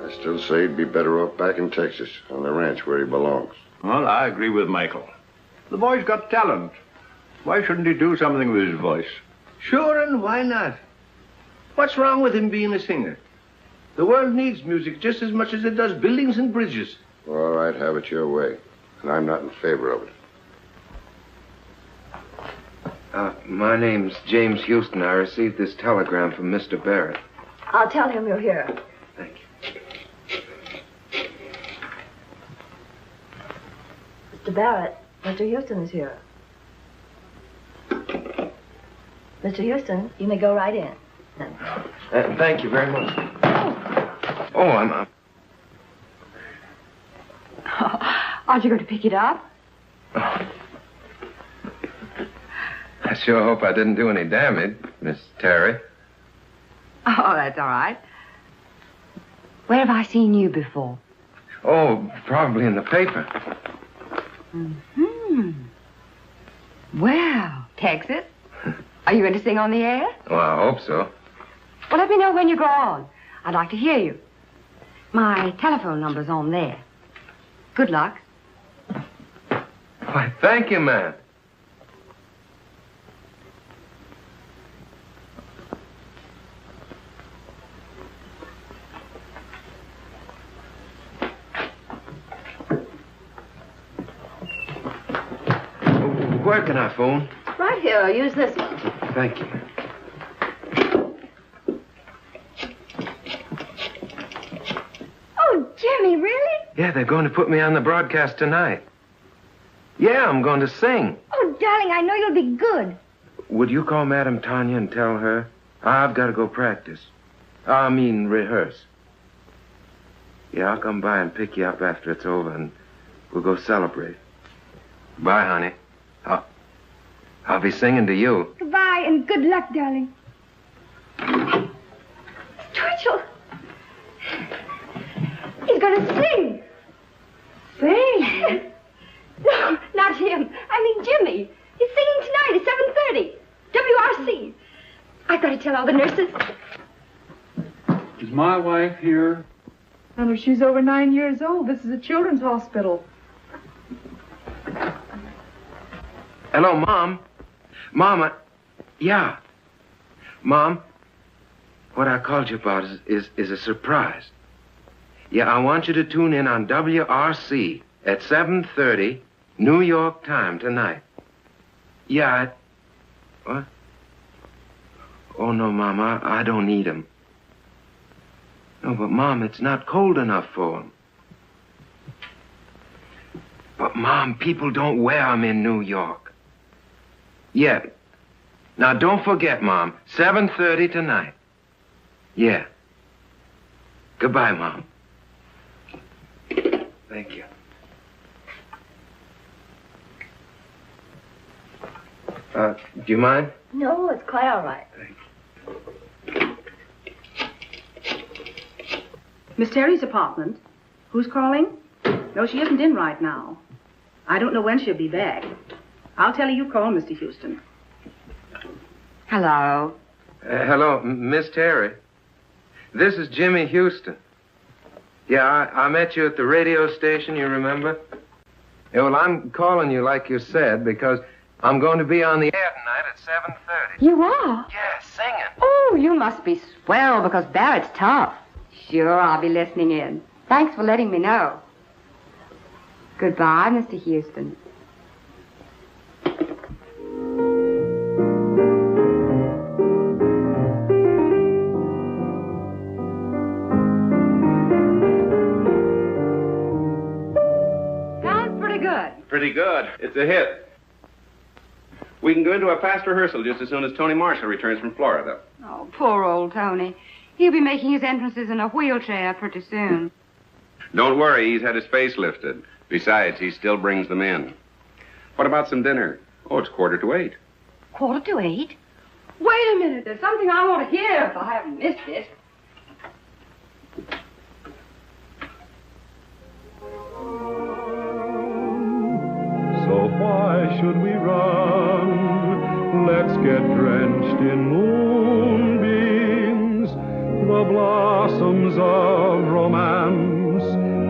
I still say he'd be better off back in Texas, on the ranch where he belongs. Well, I agree with Michael. The boy's got talent. Why shouldn't he do something with his voice? Sure, and why not? What's wrong with him being a singer? The world needs music just as much as it does buildings and bridges. All right, have it your way. And I'm not in favor of it. My name's James Houston. I received this telegram from Mr. Barrett. I'll tell him you're here. Thank you. Mr. Barrett, Mr. Houston is here. Mr. Houston, you may go right in. Thank you very much. Oh, I'm... Aren't you going to pick it up? I sure hope I didn't do any damage, Miss Terry. Oh, that's all right. Where have I seen you before? Oh, probably in the paper. Mm-hmm. Well, Texas, are you going to sing on the air? Well, I hope so. Well, let me know when you go on. I'd like to hear you. My telephone number's on there. Good luck. Why, thank you, ma'am. Where can I phone? Right here. Use this one. Thank you. Oh, Jimmy, really? Yeah, they're going to put me on the broadcast tonight. Yeah, I'm going to sing. Oh, darling, I know you'll be good. Would you call Madame Tanya and tell her? I've got to go practice. Rehearse. Yeah, I'll come by and pick you up after it's over, and we'll go celebrate. Bye, honey. I'll be singing to you. Goodbye, and good luck, darling. Twitchell! He's going to sing. Sing? No, not him. I mean Jimmy. He's singing tonight at 7:30. WRC. I've got to tell all the nurses. Is my wife here? No, she's over 9 years old. This is a children's hospital. Hello, Mom. Mama. Yeah. Mom, what I called you about is a surprise. Yeah, I want you to tune in on WRC at 7:30, New York time tonight. Yeah, what? Oh, no, Mom, I don't need 'em. No, but, Mom, it's not cold enough for 'em. But, Mom, people don't wear 'em in New York. Yeah. Now, don't forget, Mom, 7:30 tonight. Yeah. Goodbye, Mom. Thank you. Do you mind? No, it's quite all right. Miss Terry's apartment. Who's calling? No, she isn't in right now. I don't know when she'll be back. I'll tell her you called, Mr. Houston. Hello. Hello, Miss Terry. This is Jimmy Houston. Yeah, I met you at the radio station, you remember? Yeah, well, I'm calling you like you said because I'm going to be on the air tonight at 7:30. You are? Yeah, singing. Oh, you must be swell because Barrett's tough. Sure, I'll be listening in. Thanks for letting me know. Goodbye, Mr. Houston. Pretty good. It's a hit. We can go into a fast rehearsal just as soon as Tony Marshall returns from Florida. Oh, poor old Tony. He'll be making his entrances in a wheelchair pretty soon. Don't worry, he's had his face lifted. Besides, he still brings them in. What about some dinner? Oh, it's 7:45. 7:45? Wait a minute. There's something I want to hear if I haven't missed it. So why should we drenched in moonbeams. The blossoms of romance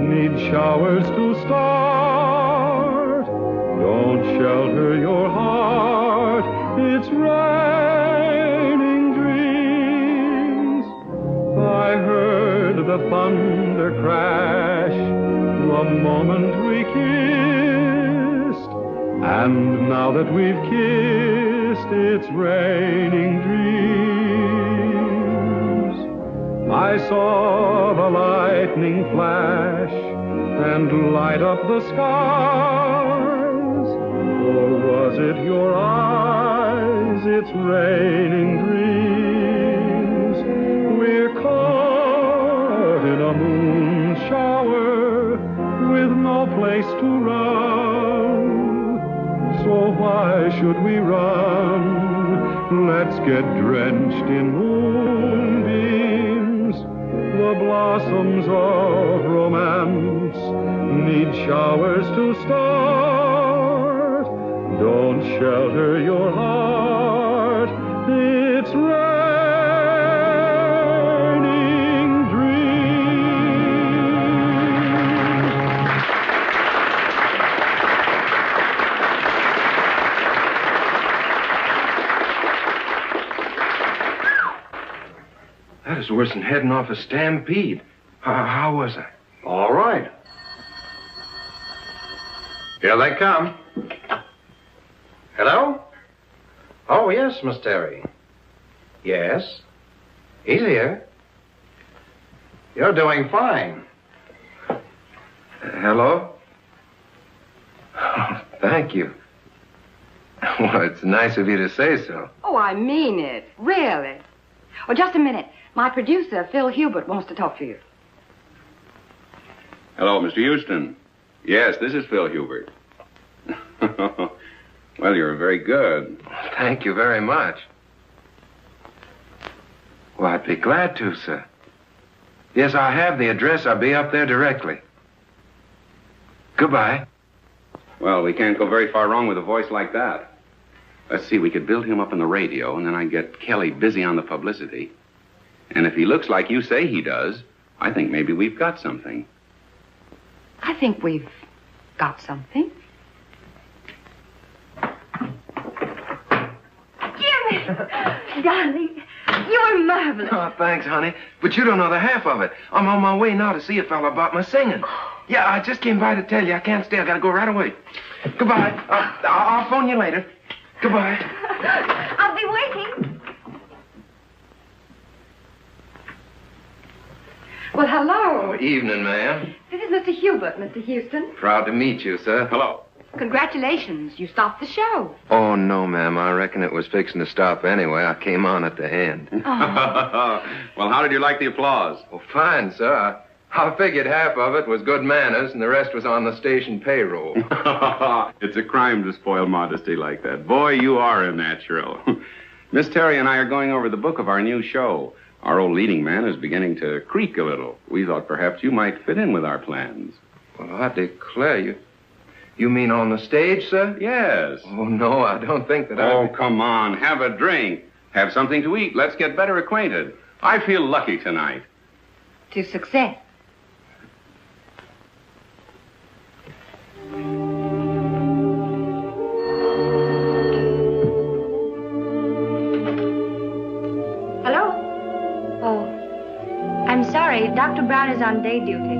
need showers to start. Don't shelter your heart, it's raining dreams. I heard the thunder crash the moment we kissed, and now that we've kissed, it's raining dreams. I saw the lightning flash and light up the skies, or was it your eyes? It's raining dreams. We're caught in a moon shower with no place to run. So why should we run? Let's get drenched in moonbeams. The blossoms of romance need showers to start. Don't shelter your heart, it's raining dreams. That is worse than heading off a stampede. How was I? All right. Here they come. Hello? Oh, yes, Miss Terry. Yes. He's here. You're doing fine. Hello? Oh, thank you. Well, it's nice of you to say so. Oh, I mean it. Really. Oh, just a minute. My producer, Phil Hubert, wants to talk to you. Hello, Mr. Houston. Yes, this is Phil Hubert. Well, you're very good. Thank you very much. Well, I'd be glad to, sir. Yes, I have the address. I'll be up there directly. Goodbye. Well, we can't go very far wrong with a voice like that. Let's see, we could build him up on the radio, and then I'd get Kelly busy on the publicity. And if he looks like you say he does, I think maybe we've got something. I think we've got something. Jimmy! Darling, you were marvelous. Oh, thanks, honey. But you don't know the half of it. I'm on my way now to see a fella about my singing. Yeah, I just came by to tell you. I can't stay. I gotta go right away. Goodbye. I'll phone you later. Goodbye. I'll be waiting. Well, hello. Oh, evening, ma'am. This is Mr. Hubert, Mr. Houston. Proud to meet you, sir. Hello. Congratulations. You stopped the show. Oh, no, ma'am. I reckon it was fixing to stop anyway. I came on at the end. Well, how did you like the applause? Oh, fine, sir. I figured half of it was good manners and the rest was on the station payroll. It's a crime to spoil modesty like that. Boy, you are a natural. Miss Terry and I are going over the book of our new show. Our old leading man is beginning to creak a little. We thought perhaps you might fit in with our plans. Well, I declare, you mean on the stage, sir? Yes. Oh, no, I don't think that Oh, come on. Have a drink. Have something to eat. Let's get better acquainted. I feel lucky tonight. To success. Hello? Oh, I'm sorry. Dr. Brown is on day duty.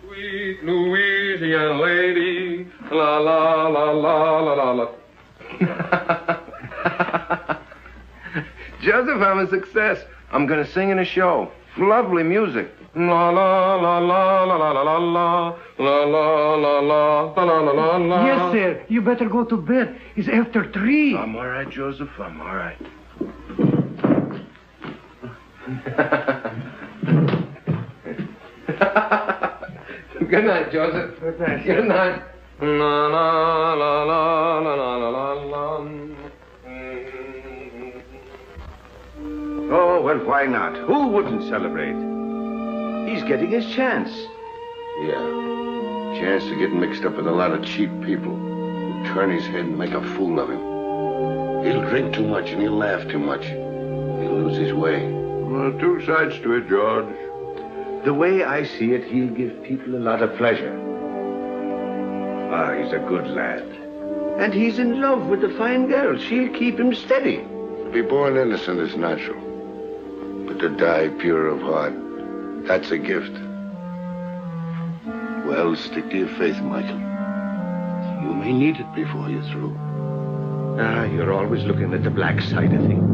Sweet Louisiana lady, la la la la la la la. Joseph, I'm a success. I'm going to sing in a show. Lovely music. La la la la la la la la la la la la la la la la. Yes, sir. You better go to bed. It's after 3. I'm all right, Joseph. I'm all right. Good night, Joseph. Good night. Good night. La la la la la la la la. Oh, well, why not? Who wouldn't celebrate? He's getting his chance. Yeah. Chance to get mixed up with a lot of cheap people who turn his head and make a fool of him. He'll drink too much and he'll laugh too much. He'll lose his way. Well, two sides to it, George. The way I see it, he'll give people a lot of pleasure. Ah, he's a good lad. And he's in love with a fine girl. She'll keep him steady. To be born innocent is natural. But to die pure of heart, that's a gift. Well, stick to your faith, Michael. You may need it before you're through. Ah, you're always looking at the black side of things.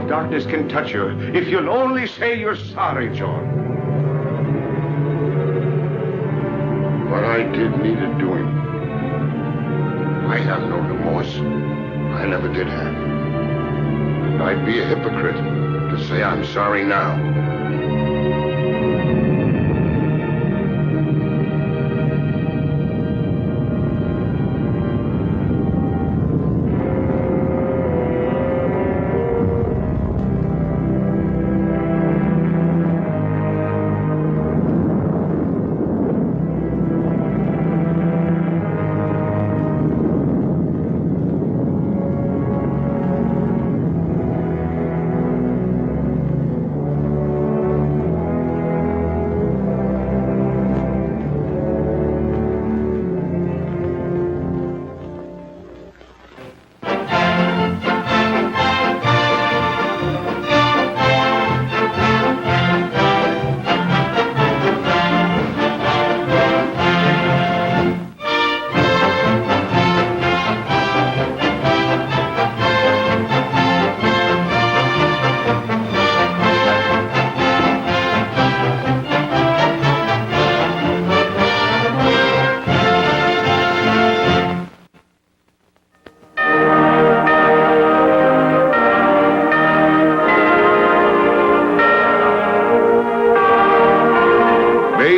Darkness can touch you if you'll only say you're sorry, John. What I did needed doing. I have no remorse. I never did have. And I'd be a hypocrite to say I'm sorry now.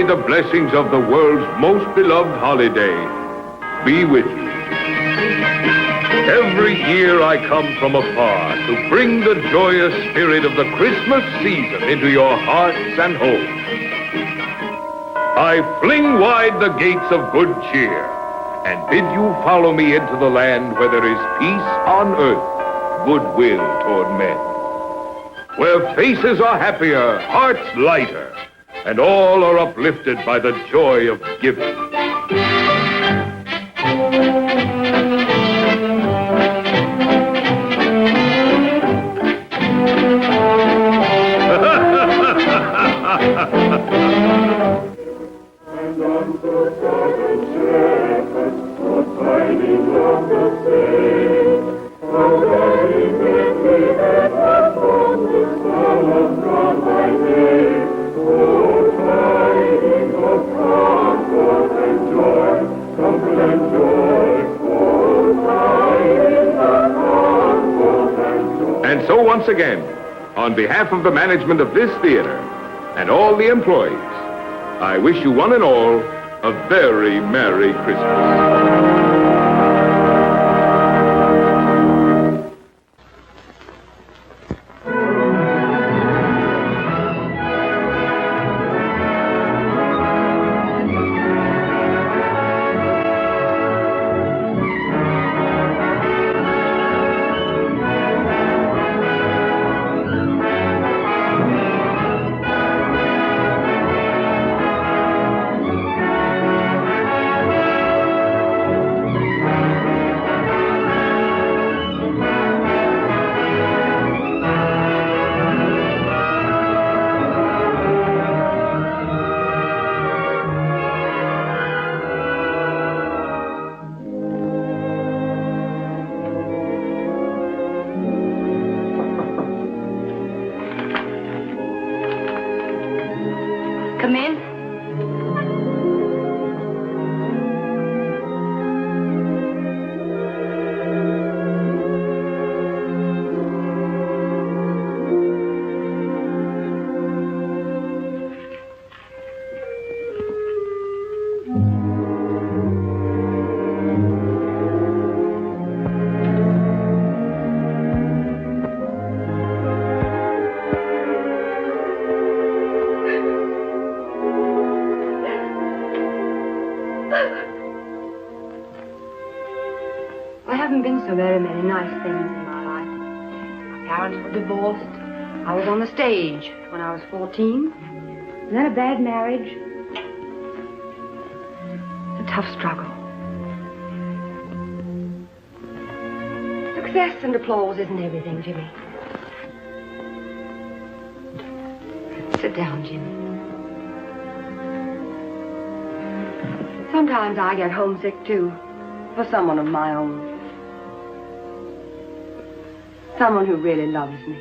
The blessings of the world's most beloved holiday be with you. Every year I come from afar to bring the joyous spirit of the Christmas season into your hearts and homes. I fling wide the gates of good cheer and bid you follow me into the land where there is peace on earth, goodwill toward men. Where faces are happier, hearts lighter, and all are uplifted by the joy of giving. And unto certain shepherds, what tidings of the saints, how very greatly they have borne the Son of God by day. Oh, tidings of comfort and joy, comfort and joy. Oh, tidings of comfort and joy. And so once again, on behalf of the management of this theater and all the employees, I wish you one and all a very Merry Christmas. Come in. I haven't been so very many nice things in my life. My parents were divorced. I was on the stage when I was 14. And then a bad marriage. It's a tough struggle. Success and applause isn't everything, Jimmy. Sit down, Jimmy. Sometimes I get homesick, too, for someone of my own. Someone who really loves me,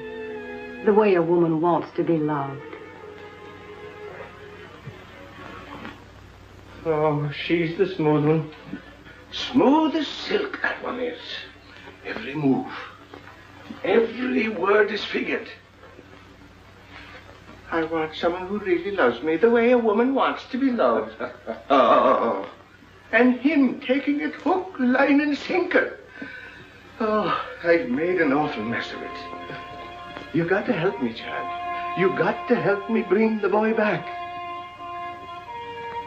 the way a woman wants to be loved. Oh, she's the smooth one. Smooth as silk, that one is. Every move, every word is figured. I want someone who really loves me the way a woman wants to be loved. Oh, and him taking it hook, line, and sinker. Oh, I've made an awful mess of it. You got to help me, Chad. You got to help me bring the boy back.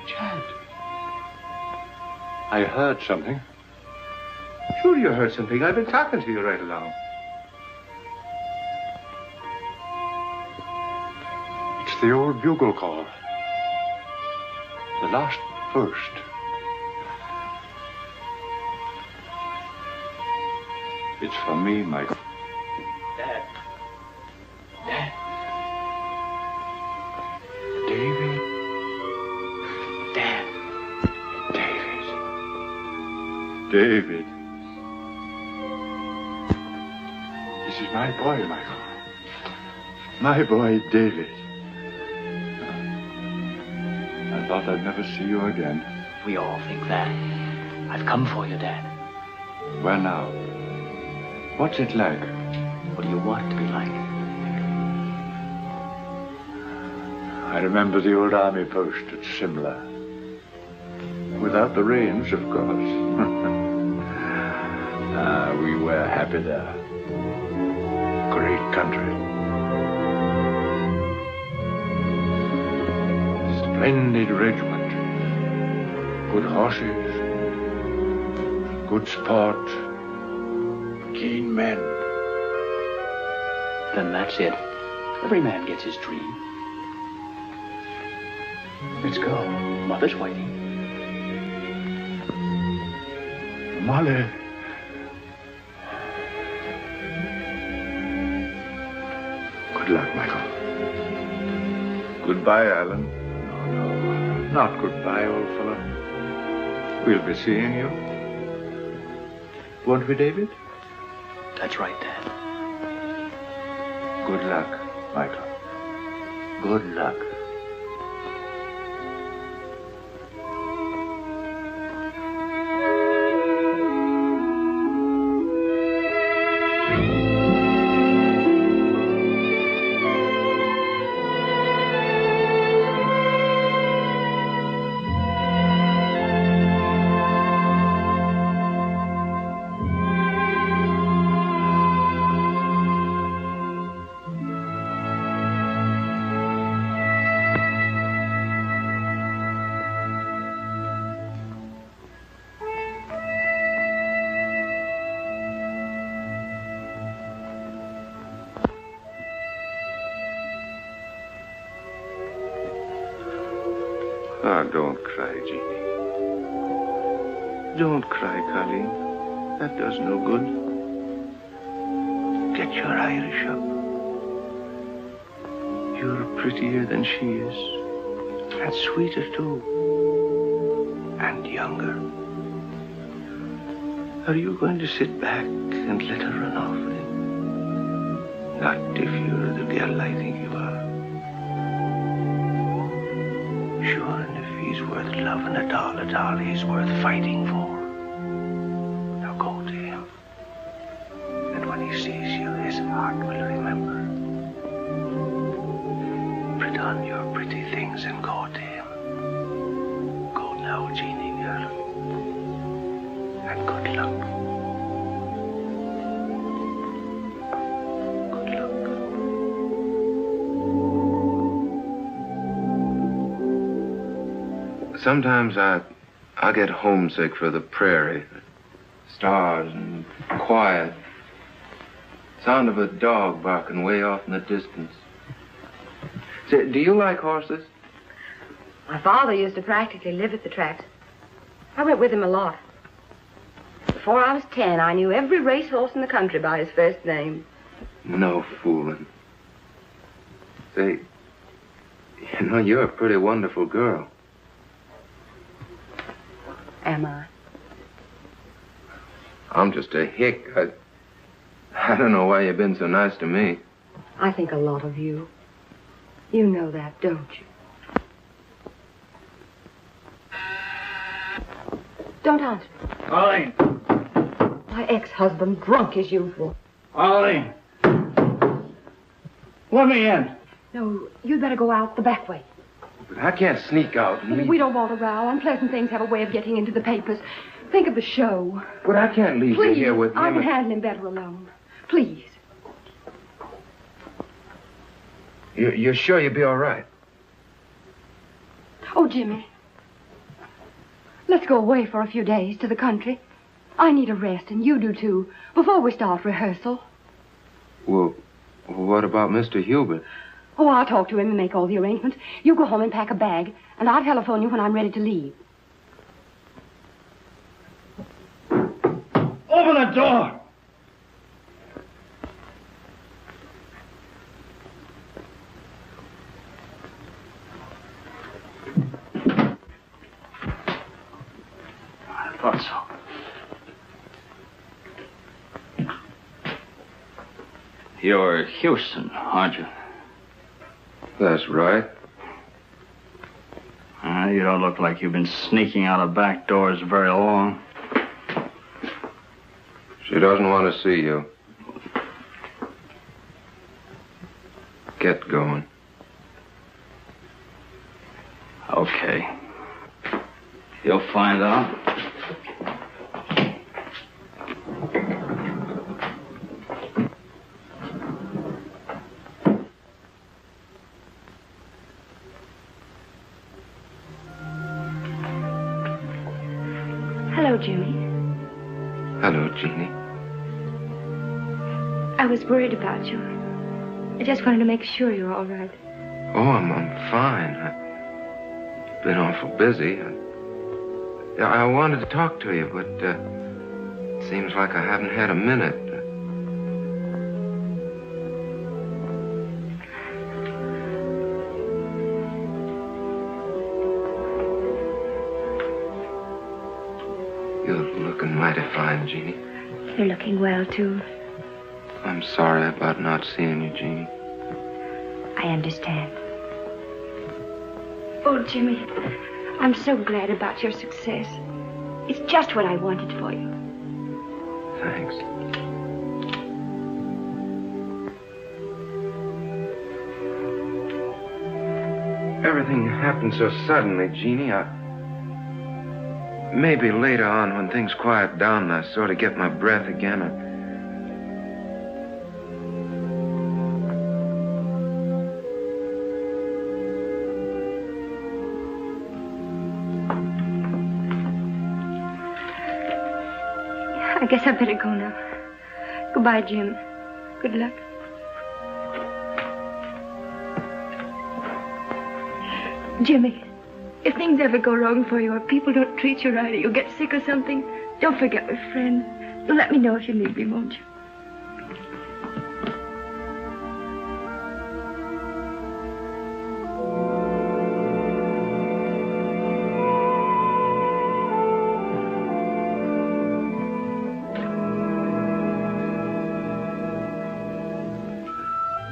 Chad. I heard something. Sure you heard something. I've been talking to you right along. It's the old bugle call. The last burst. It's from me, Michael. Dad. Dad. David. Dad. David. This is my boy, Michael. My boy, David. I thought I'd never see you again. We all think that. I've come for you, Dad. Where now? What's it like? What do you want it to be like? I remember the old army post at Simla. Without the rains, of course. We were happy there. Great country. Splendid regiment. Good horses. Good sport. Keen men. Then that's it. Every man gets his dream. Let's go. Mother's waiting. Molly. Good luck, Michael. Goodbye, Alan. No, not goodbye, old fellow. We'll be seeing you. Won't we, David? That's right, Dad. Good luck, Michael. Good luck. Ah, don't cry, Jeannie. Don't cry, Colleen. That does no good. Get your Irish up. You're prettier than she is. And sweeter, too. And younger. Are you going to sit back and let her run off with him? Not if you're the girl I think you are. Sure, and if he's worth loving at all, he's worth fighting for. Now go to him. And when he sees you, his heart will remember. Put on your pretty things and go to him. Go now, Jeannie girl. And good luck. Sometimes I get homesick for the prairie. Stars and quiet. Sound of a dog barking way off in the distance. Say, do you like horses? My father used to practically live at the tracks. I went with him a lot. Before I was 10, I knew every racehorse in the country by his first name. No fooling. Say, you know, you're a pretty wonderful girl. Am I? I'm just a hick. I don't know why you've been so nice to me. I think a lot of you. You know that, don't you? Don't answer. Arlene. My ex-husband, drunk as usual. Arlene. Let me in. No, you'd better go out the back way. But I can't sneak out and leave. We don't want a row. Unpleasant things have a way of getting into the papers. Think of the show. But I can't leave you here with him. I can handle him better alone. Please. You're sure you'll be all right? Oh, Jimmy. Let's go away for a few days to the country. I need a rest, and you do too, before we start rehearsal. Well, what about Mr. Hubert? Oh, I'll talk to him and make all the arrangements. You go home and pack a bag, and I'll telephone you when I'm ready to leave. Open the door! I thought so. You're Houston, aren't you? That's right. You don't look like you've been sneaking out of back doors very long. She doesn't want to see you. Get going. Okay. You'll find out. Hello, Jimmy. Hello, Jeannie. I was worried about you. I just wanted to make sure you're all right. Oh, I'm fine. I've been awful busy. I wanted to talk to you, but it seems like I haven't had a minute. You're looking mighty fine, Jeannie. You're looking well, too. I'm sorry about not seeing you, Jeannie. I understand. Oh, Jimmy, I'm so glad about your success. It's just what I wanted for you. Thanks. Everything happened so suddenly, Jeannie. Maybe later on, when things quiet down, I sort of get my breath again. I guess I better go now. Goodbye, Jim. Good luck. Jimmy, if things ever go wrong for you, or people don't treat you right, or you get sick or something, don't forget my friend. You'll let me know if you need me, won't you?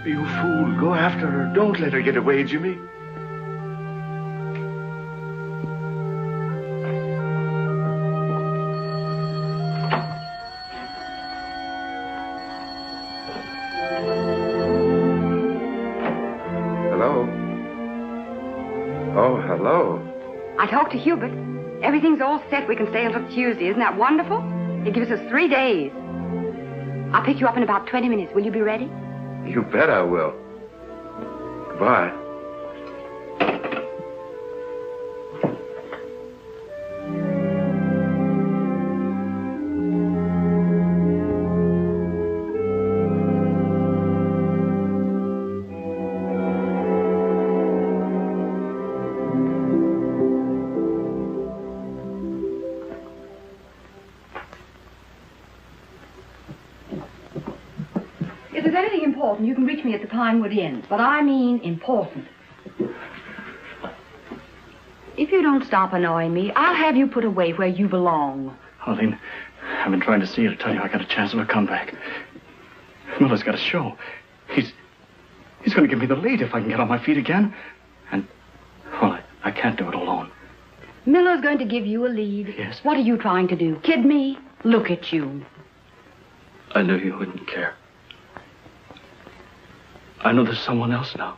You fool. Go after her. Don't let her get away, Jimmy. Hello? Oh, hello. I talked to Hubert. Everything's all set. We can stay until Tuesday. Isn't that wonderful? It gives us 3 days. I'll pick you up in about 20 minutes. Will you be ready? You bet I will. Goodbye. If there's anything important, you can reach me at the Pinewood Inn. But I mean important. If you don't stop annoying me, I'll have you put away where you belong. Arlene, I've been trying to see you to tell you I got a chance of a comeback. Miller's got a show. He's going to give me the lead if I can get on my feet again. And, well, I can't do it alone. Miller's going to give you a lead. Yes. What are you trying to do? Kid me? Look at you. I knew you wouldn't care. I know there's someone else now.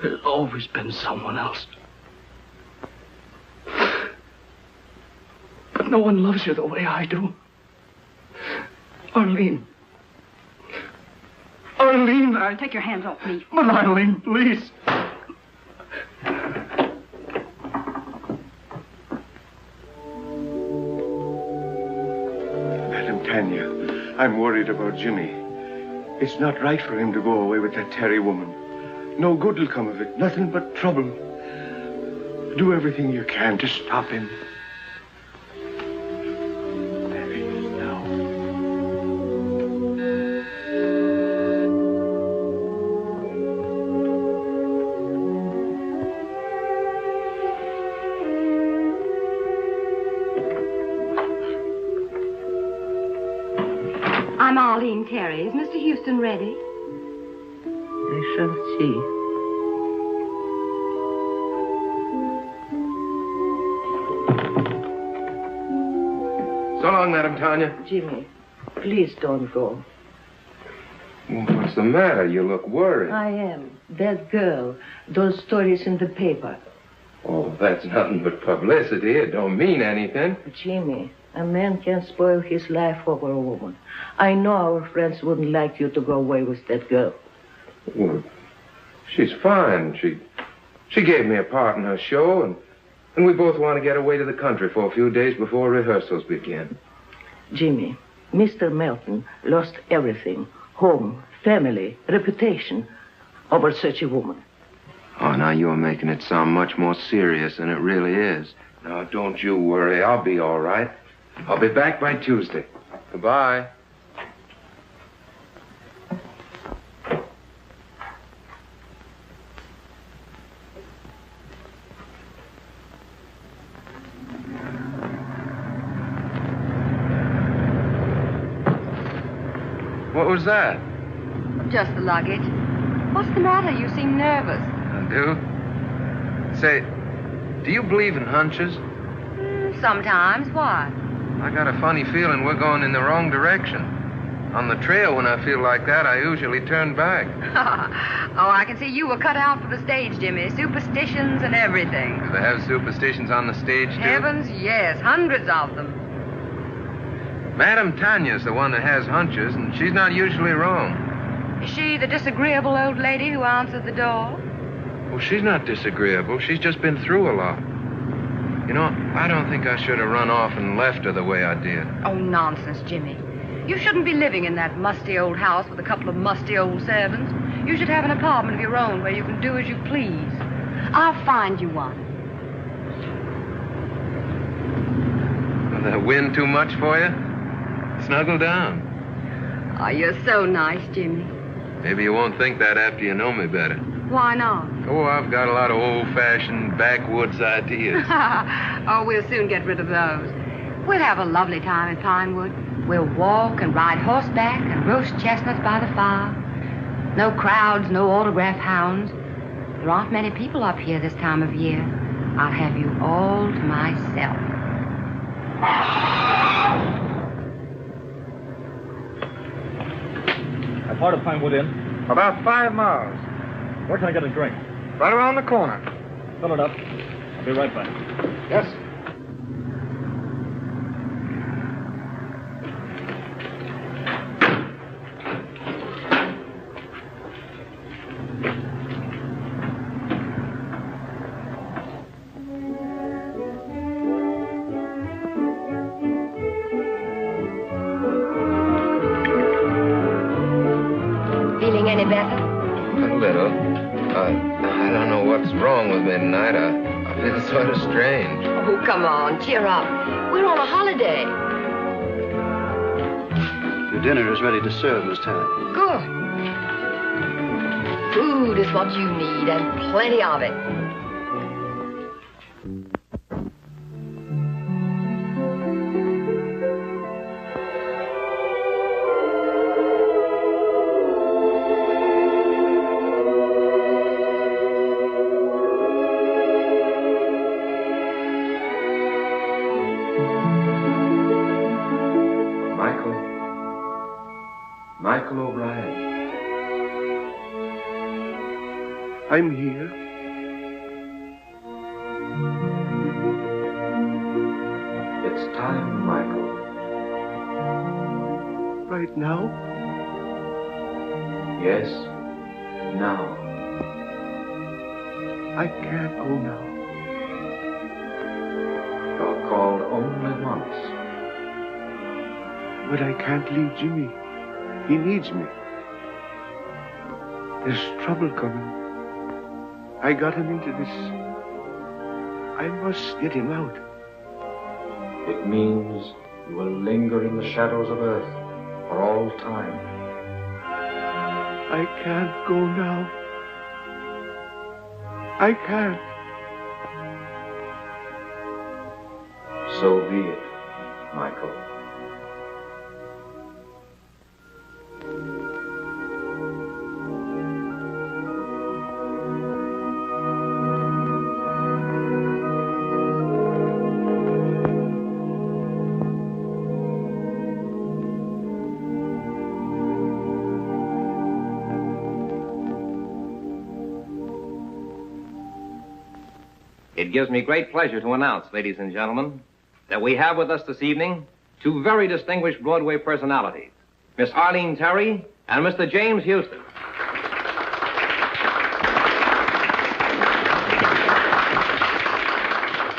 There's always been someone else. But no one loves you the way I do. Arlene. Arlene, Take your hands off me. But Arlene, please. Madam Tanya, I'm worried about Jimmy. It's not right for him to go away with that Terry woman. No good will come of it. Nothing but trouble. Do everything you can to stop him. There he is now. I'm Arlene Terry. Is Mr. Houston ready? I shall see. So long, Madam Tanya. Jimmy, please don't go. What's the matter? You look worried. I am. That girl, those stories in the paper. Oh, that's nothing but publicity. It don't mean anything. Jimmy, a man can't spoil his life over a woman. I know our friends wouldn't like you to go away with that girl. Well, she's fine. She gave me a part in her show, and we both want to get away to the country for a few days before rehearsals begin. Jimmy, Mr. Melton lost everything. Home, family, reputation, over such a woman. Oh, now you're making it sound much more serious than it really is. Now, don't you worry. I'll be all right. I'll be back by Tuesday. Goodbye. What was that? Just the luggage. What's the matter? You seem nervous. I do. Say, do you believe in hunches? Sometimes. Why? I got a funny feeling we're going in the wrong direction. On the trail, when I feel like that, I usually turn back. Oh, I can see you were cut out for the stage, Jimmy. Superstitions and everything. Do they have superstitions on the stage, too? Heavens, yes. Hundreds of them. Madam Tanya's the one that has hunches, and she's not usually wrong. Is she the disagreeable old lady who answered the door? Well, she's not disagreeable. She's just been through a lot. You know, I don't think I should have run off and left her the way I did. Oh, nonsense, Jimmy. You shouldn't be living in that musty old house with a couple of musty old servants. You should have an apartment of your own where you can do as you please. I'll find you one. Will the wind too much for you? Snuggle down. Oh, you're so nice, Jimmy. Maybe you won't think that after you know me better. Why not? Oh, I've got a lot of old-fashioned backwoods ideas. Oh, we'll soon get rid of those. We'll have a lovely time in Pinewood. We'll walk and ride horseback and roast chestnuts by the fire. No crowds, no autograph hounds. There aren't many people up here this time of year. I'll have you all to myself. part of Pinewood Inn? About 5 miles. Where can I get a drink? Right around the corner. Fill it up. I'll be right back. Yes. Feeling any better? A little. I don't know what's wrong with me tonight. I feel sort of strange. Oh, come on, cheer up. We're on a holiday. Your dinner is ready to serve, Miss Terry. Good. Food is what you need, and plenty of it. Michael O'Brien. I'm here. It's time, Michael. Right now? Yes, now. I can't go now. You're called only once. But I can't leave Jimmy. He needs me. There's trouble coming. I got him into this. I must get him out. It means you will linger in the shadows of Earth for all time. I can't go now. I can't. So be it, Michael. It gives me great pleasure to announce, ladies and gentlemen, that we have with us this evening two very distinguished Broadway personalities, Miss Arlene Terry and Mr. James Houston.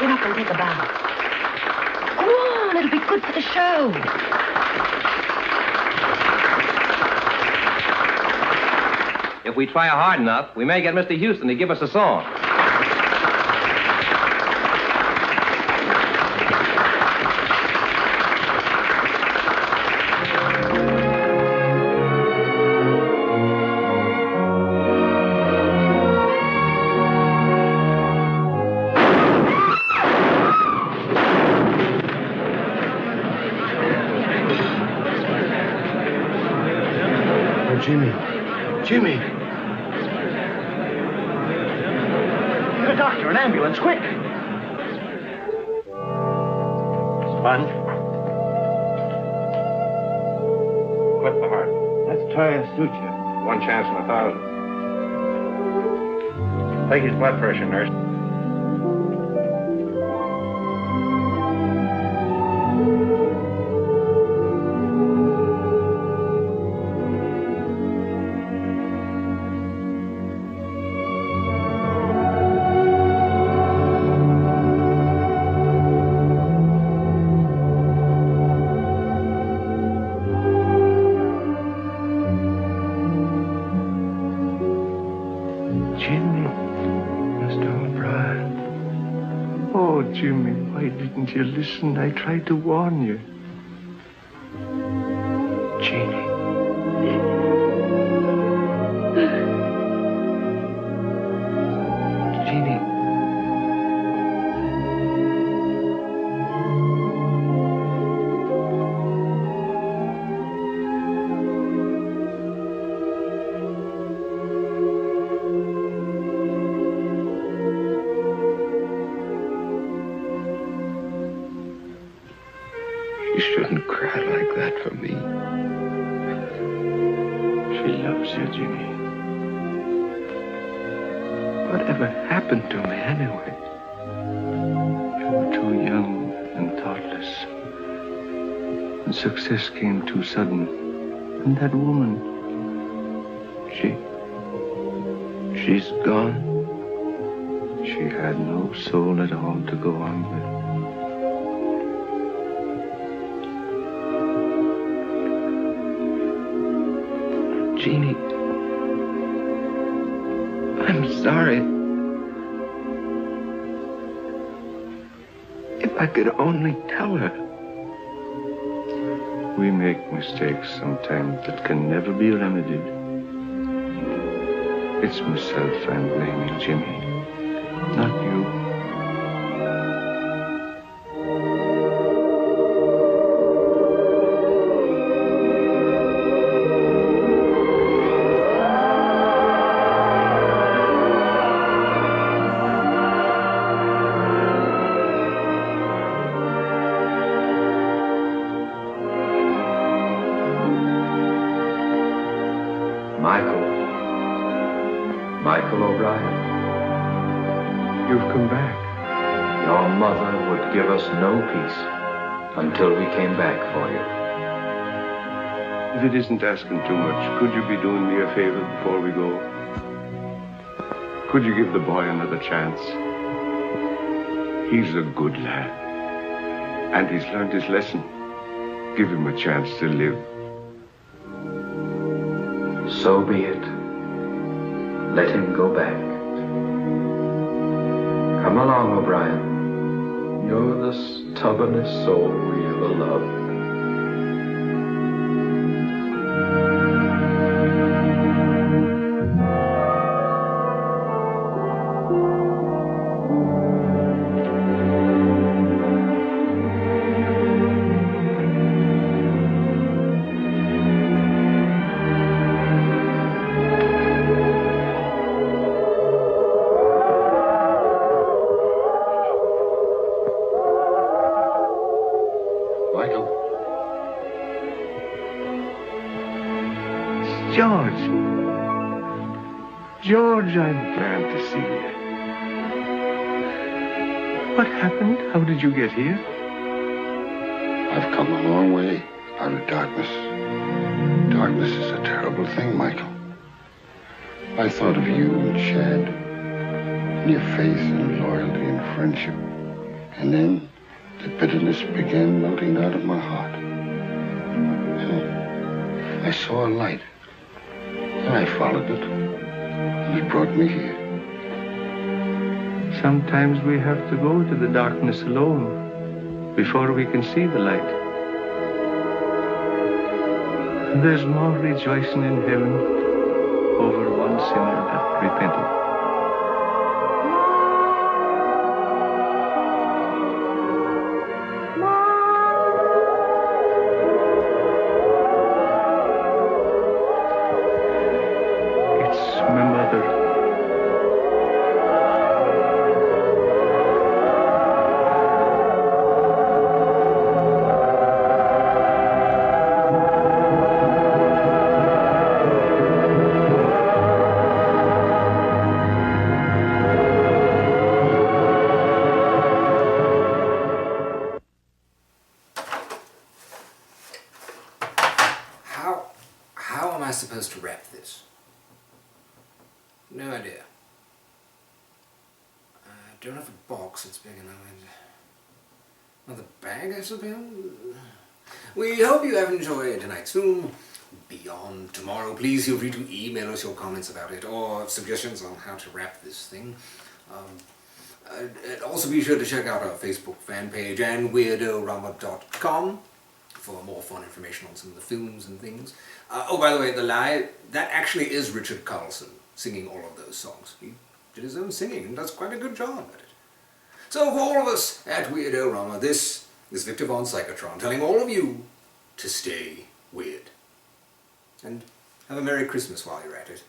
Get up and take a bow. Go on, it'll be good for the show. If we try hard enough, we may get Mr. Houston to give us a song. Jimmy. Get a doctor, an ambulance, quick. Sponge. Clip the heart. Let's try a suture. One chance in 1,000. Take his blood pressure, nurse. Jimmy, why didn't you listen? I tried to warn you. Jeannie. Jeannie. You shouldn't cry like that for me. She loves you, Jimmy. Whatever happened to me anyway? You were too young and thoughtless. And success came too sudden. And that woman, she's gone. She had no soul at all to go on with. Jeannie, I'm sorry. If I could only tell her. We make mistakes sometimes that can never be remedied. It's myself I'm blaming, Jimmy, not you. Michael O'Brien. You've come back. Your mother would give us no peace until we came back for you. If it isn't asking too much, could you be doing me a favor before we go? Could you give the boy another chance? He's a good lad. And he's learned his lesson. Give him a chance to live. So be it. Let him go back. Come along, O'Brien. You're the stubbornest soul we ever loved. George, I'm glad to see you. What happened? How did you get here? I've come a long way out of darkness. Darkness is a terrible thing, Michael. I thought of you and Shad, and your faith and loyalty and friendship. And then the bitterness began melting out of my heart. And I saw a light, and I followed it. It brought me here. Sometimes we have to go to the darkness alone before we can see the light. And there's more rejoicing in heaven over one sinner that repented. Supposed to wrap this? No idea. I don't have a box that's big enough. Another bag, I suppose? We hope you have enjoyed tonight's film. Beyond tomorrow, please feel free to email us your comments about it or suggestions on how to wrap this thing. Also be sure to check out our Facebook fan page and Weird-O-Rama.com for more fun information on some of the films and things. Oh, by the way, the lie, that actually is Richard Carlson singing all of those songs. He did his own singing and does quite a good job at it. So for all of us at Weird-O-Rama, this is Victor von Psychotron telling all of you to stay weird. And have a Merry Christmas while you're at it.